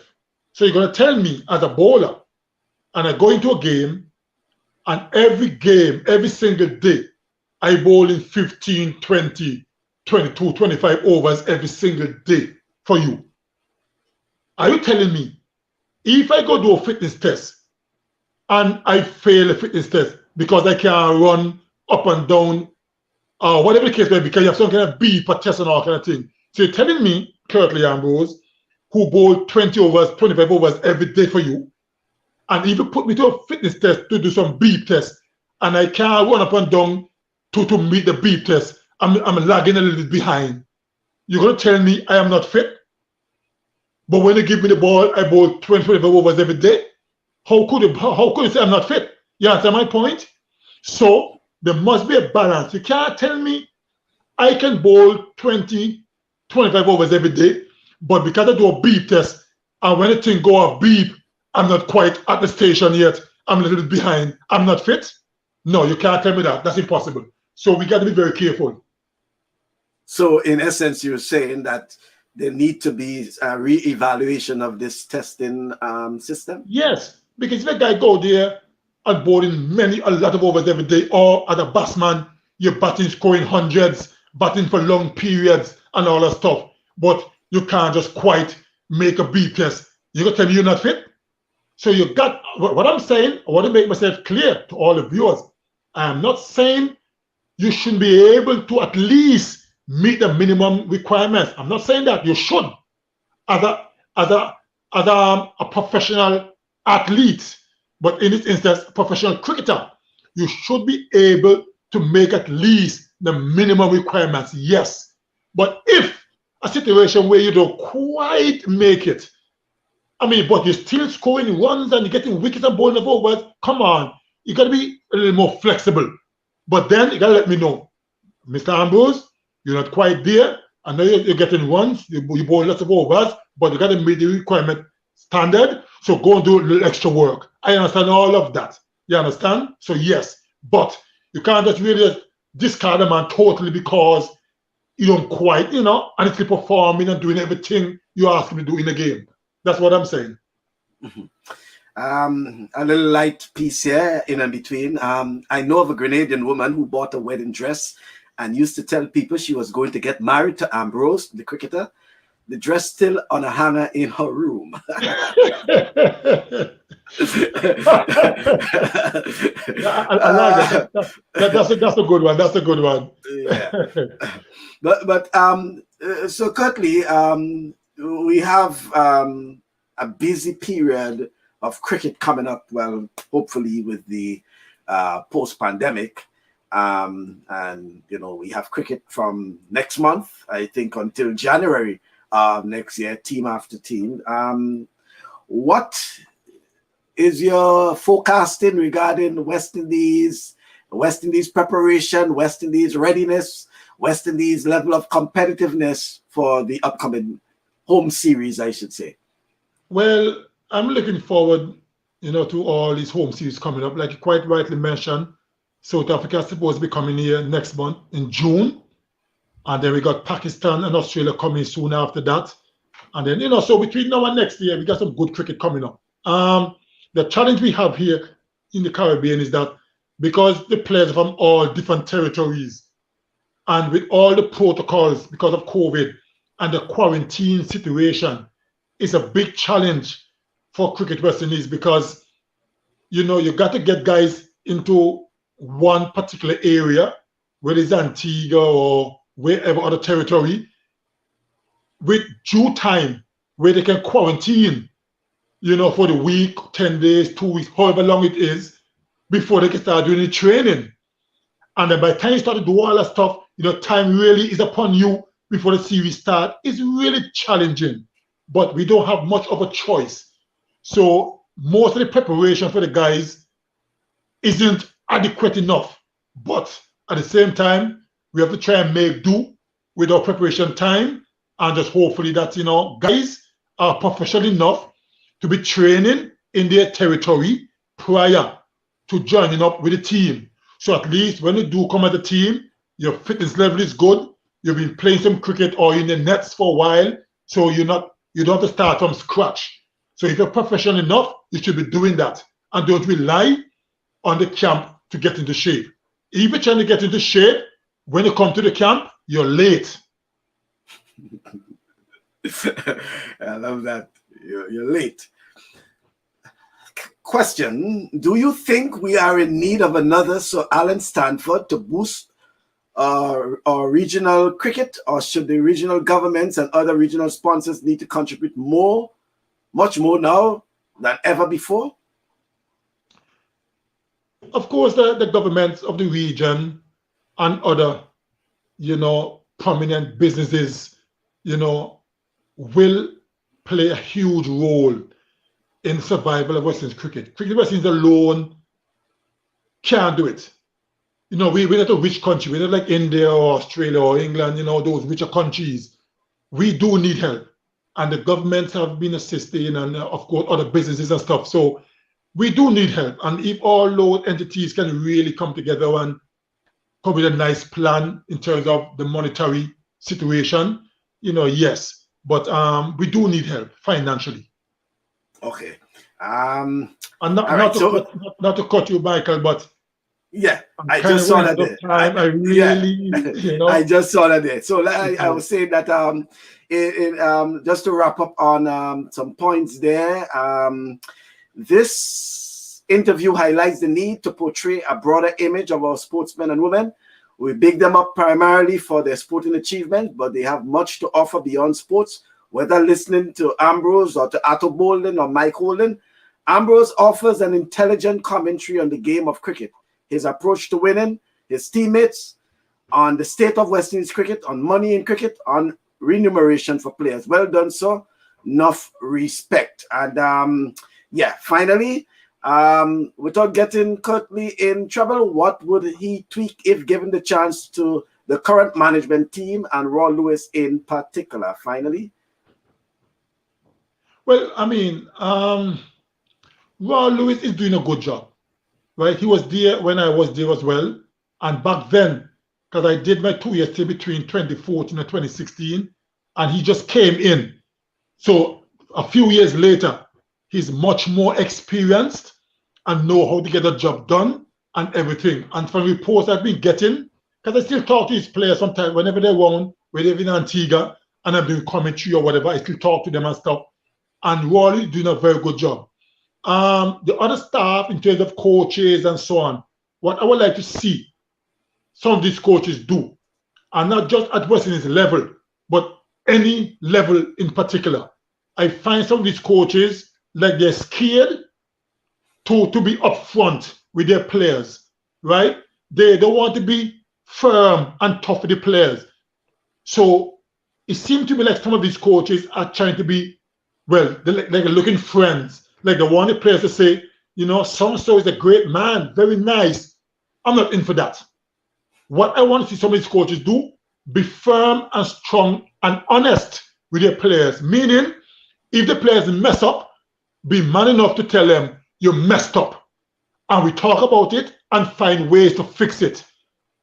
so you're going to tell me as a bowler, and I go into a game, and every single day, I bowl in 15, 20, 22, 25 overs every single day for you. Are you telling me, if I go do a fitness test, and I fail a fitness test because I can't run up and down, whatever the case may be, because you have some kind of beep or test and all kind of thing. So you're telling me, Curtly Ambrose, who bowled 20 overs, 25 overs every day for you, and even put me to a fitness test to do some beep test, and I can't run up and down to meet the beep test, I'm lagging a little bit behind. You're going to tell me I am not fit? But when you give me the ball, I bowl 20, 25 overs every day? How could you say I'm not fit? You understand my point? So there must be a balance. You can't tell me I can bowl 20, 25 overs every day, but because I do a beep test, and when the thing go off beep, I'm not quite at the station yet. I'm a little bit behind. I'm not fit? No, you can't tell me that. That's impossible. So we got to be very careful. So in essence, you're saying that there need to be a re-evaluation of this testing system? Yes, because if a guy go there and bowling a lot of overs every day, or as a batsman, you're batting, scoring hundreds, batting for long periods and all that stuff, but you can't just quite make a beep test. You're going to tell me you're not fit? So you got, what I'm saying, I want to make myself clear to all the viewers. I'm not saying you should be able to at least meet the minimum requirements. I'm not saying that you should. As a professional athlete, but in this instance, a professional cricketer, you should be able to make at least the minimum requirements, yes. But if a situation where you don't quite make it, but you're still scoring runs and you're getting wickets and bowling of overs, come on, you got to be a little more flexible. But then you got to let me know, Mr. Ambrose, you're not quite there. I know you're getting runs, you bowl lots of overs, but you got to meet the requirement standard. So go and do a little extra work. I understand all of that. You understand? So yes, but you can't just really discard a man totally because you don't quite, honestly performing and doing everything you ask him to do in a game. That's what I'm saying. A little light piece here in and between. I know of a Grenadian woman who bought a wedding dress and used to tell people she was going to get married to Ambrose, the cricketer. The dress still on a hanger in her room. I like that. That's a good one. That's a good one. Yeah. But so Curtly, we have a busy period of cricket coming up. Well, hopefully with the post-pandemic, and we have cricket from next month, I think, until January next year, team after team. What is your forecasting regarding West Indies preparation, West Indies readiness, West Indies level of competitiveness for the upcoming home series, I should say? Well, I'm looking forward, to all these home series coming up. Like you quite rightly mentioned, South Africa is supposed to be coming here next month in June. And then we got Pakistan and Australia coming soon after that. And then, you know, so between now and next year, we got some good cricket coming up. The challenge we have here in the Caribbean is that because the players are from all different territories, and with all the protocols because of COVID and the quarantine situation, it's a big challenge for Cricket West Indies because, you know, you got to get guys into one particular area, whether it's Antigua or wherever other territory, with due time where they can quarantine, you know, for the week, 10 days, 2 weeks, however long it is, before they can start doing the training. And then by the time you start to do all that stuff, you know, time really is upon you before the series start. It's really challenging, but we don't have much of a choice. So most of the preparation for the guys isn't adequate enough. But at the same time, we have to try and make do with our preparation time, and just hopefully that, you know, guys are professional enough to be training in their territory prior to joining up with the team. So at least when you do come at the team, your fitness level is good. You've been playing some cricket or in the nets for a while, so you don't have to start from scratch. So if you're professional enough, you should be doing that, and don't rely on the camp to get into shape. If you're trying to get into shape, when you come to the camp, you're late. I love that. You're late. Question: do you think we are in need of another Sir Alan Stanford to boost our regional cricket, or should the regional governments and other regional sponsors need to contribute more, much more now than ever before? Of course, the governments of the region and other, you know, prominent businesses, you know, will play a huge role in survival of West Indies cricket. Cricket West Indies alone can't do it. You know, we're not a rich country. We're not like India or Australia or England, you know, those richer countries. We do need help. And the governments have been assisting, and of course, other businesses and stuff. So we do need help. And if all those entities can really come together and come with a nice plan in terms of the monetary situation, you know, yes. But we do need help financially. Okay. And not to cut you, Michael, but yeah, I just saw that there. I really, you know, I just saw that there. So I was saying that just to wrap up on some points there. This interview highlights the need to portray a broader image of our sportsmen and women. We big them up primarily for their sporting achievements, but they have much to offer beyond sports. Whether listening to Ambrose or to Atto Bolden or Mike Holden, Ambrose offers an intelligent commentary on the game of cricket, his approach to winning, his teammates, on the state of West Indies cricket, on money in cricket, on remuneration for players. Well done, sir. Enough respect. And yeah, finally, without getting Curtly in trouble, what would he tweak if given the chance to the current management team and Raw Lewis in particular? Finally. Well, I mean, Raw Lewis is doing a good job, right? He was there when I was there as well. And back then, because I did my 2 years stay between 2014 and 2016, and he just came in. So a few years later, he's much more experienced and know how to get the job done and everything. And from reports I've been getting, because I still talk to his players sometimes whenever they're around, whether they're in Antigua, and I'm doing commentary or whatever, I still talk to them and stuff. And Wally doing a very good job. The other staff, in terms of coaches and so on, what I would like to see some of these coaches do, and not just at West Indies level, but any level in particular. I find some of these coaches, like they're scared to be upfront with their players, right? They don't want to be firm and tough with the players. So it seems to me like some of these coaches are trying to be, well, they're like looking friends. Like they want the players to say, you know, so-and-so is a great man, very nice. I'm not in for that. What I want to see some of these coaches do, be firm and strong and honest with their players. Meaning, if the players mess up, be man enough to tell them, you messed up. And we talk about it and find ways to fix it.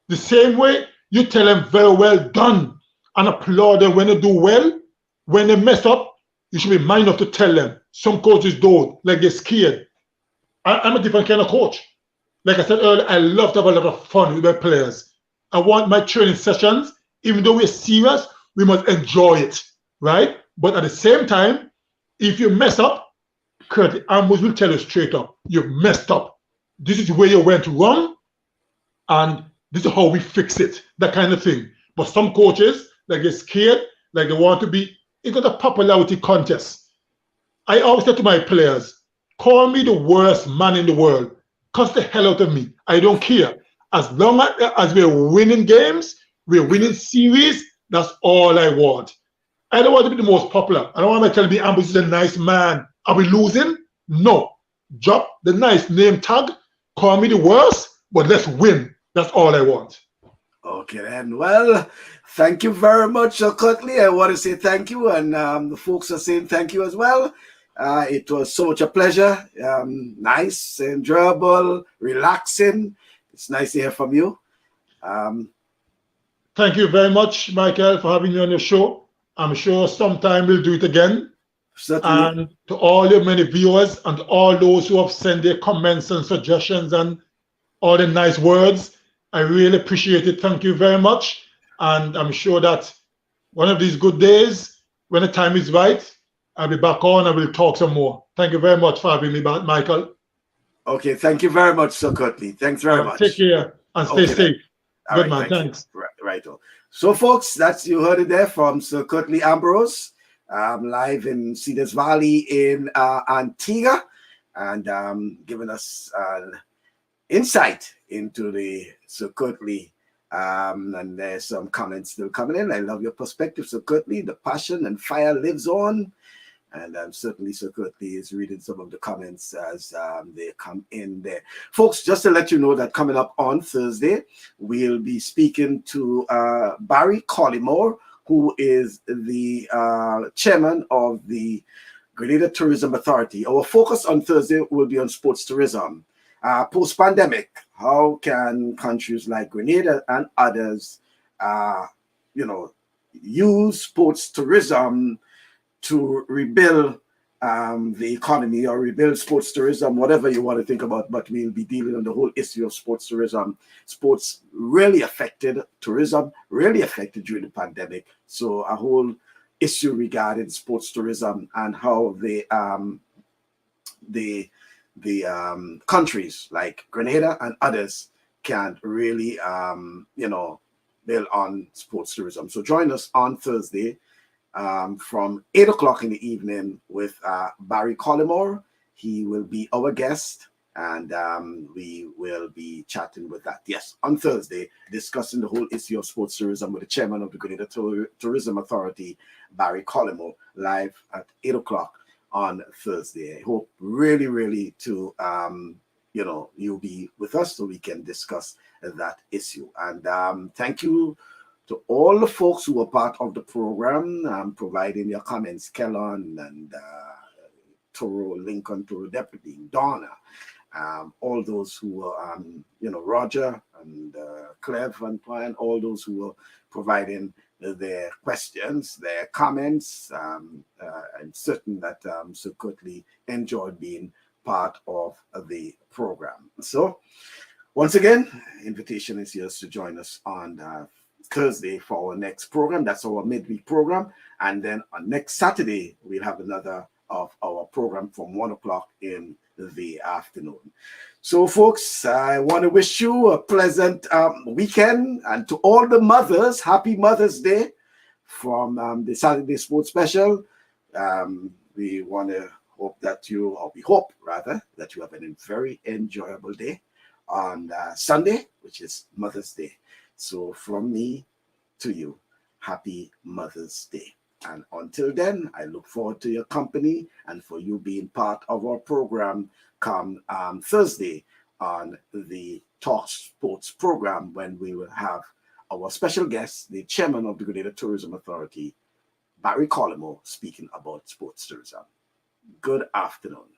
The same way, you tell them, very well done, and applaud them when they do well. When they mess up, you should be mind enough to tell them. Some coaches don't, like they're scared. I'm a different kind of coach. Like I said earlier, I love to have a lot of fun with my players. I want my training sessions, even though we're serious, we must enjoy it, right? But at the same time, if you mess up, Curtly Ambrose will tell you straight up, you've messed up. This is where you went wrong, and this is how we fix it, that kind of thing. But some coaches, like they're scared, like they want to be, it's got a popularity contest. I always say to my players, call me the worst man in the world. Cuss the hell out of me. I don't care. As long as we're winning games, we're winning series, that's all I want. I don't want to be the most popular. I don't want to tell me Ambrose is a nice man. Are we losing? No. Drop the nice name tag, call me the worst, but let's win. That's all I want. Okay, then. Well, thank you very much, Curtly. I want to say thank you, and the folks are saying thank you as well. It was so much a pleasure. Nice, enjoyable, relaxing. It's nice to hear from you. Thank you very much, Michael, for having me on your show. I'm sure sometime we'll do it again. Certainly. And to all your many viewers and all those who have sent their comments and suggestions and all the nice words, I really appreciate it. Thank you very much. And I'm sure that one of these good days, when the time is right, I'll be back on and we'll talk some more. Thank you very much for having me back, Michael. Okay, thank you very much, Sir Curtly. Thanks very much. Take care and stay safe. Good man, thanks. Right. So, folks, you heard it there from Sir Curtly Ambrose, live in Cedars Valley in Antigua, and giving us insight into the Sir Curtly. And there's some comments still coming in. I love your perspective, Sir Curtly. The passion and fire lives on. And certainly Sir Curtly is reading some of the comments as they come in there. Folks, just to let you know that coming up on Thursday, we'll be speaking to Barry Collymore, who is the chairman of the Grenada Tourism Authority. Our focus on Thursday will be on sports tourism. Post-pandemic, how can countries like Grenada and others, use sports tourism to rebuild the economy or rebuild sports tourism, whatever you want to think about, but we'll be dealing on the whole issue of sports tourism. Sports really affected tourism, really affected during the pandemic. So a whole issue regarding sports tourism and how the countries like Grenada and others can really, build on sports tourism. So join us on Thursday from 8 o'clock in the evening with Barry Collymore. He will be our guest, and we will be chatting with that. Yes, on Thursday, discussing the whole issue of sports tourism with the chairman of the Grenada Tourism Authority, Barry Collymore, live at 8 o'clock on Thursday. I hope really to you'll be with us so we can discuss that issue. And thank you to all the folks who were part of the program, providing your comments, Kellon and Toro, Lincoln, Toro Deputy, Donna, all those who were, Roger and Clev and Brian, all those who were providing their questions, their comments. I'm certain that Sir Curtly enjoyed being part of the program. So once again, invitation is yours to join us on Thursday for our next program. That's our midweek program. And then on next Saturday, we'll have another of our program from 1 o'clock in the afternoon. So folks, I want to wish you a pleasant weekend, and to all the mothers, happy Mother's Day from the Saturday Sports Special. We want to hope that we hope that you have a very enjoyable day on Sunday, which is Mother's Day. So from me to you, happy Mother's Day. And until then, I look forward to your company and for you being part of our program come Thursday on the TalkSports program, when we will have our special guest, the chairman of the Grenada Tourism Authority, Barry Collymore, speaking about sports tourism. Good afternoon.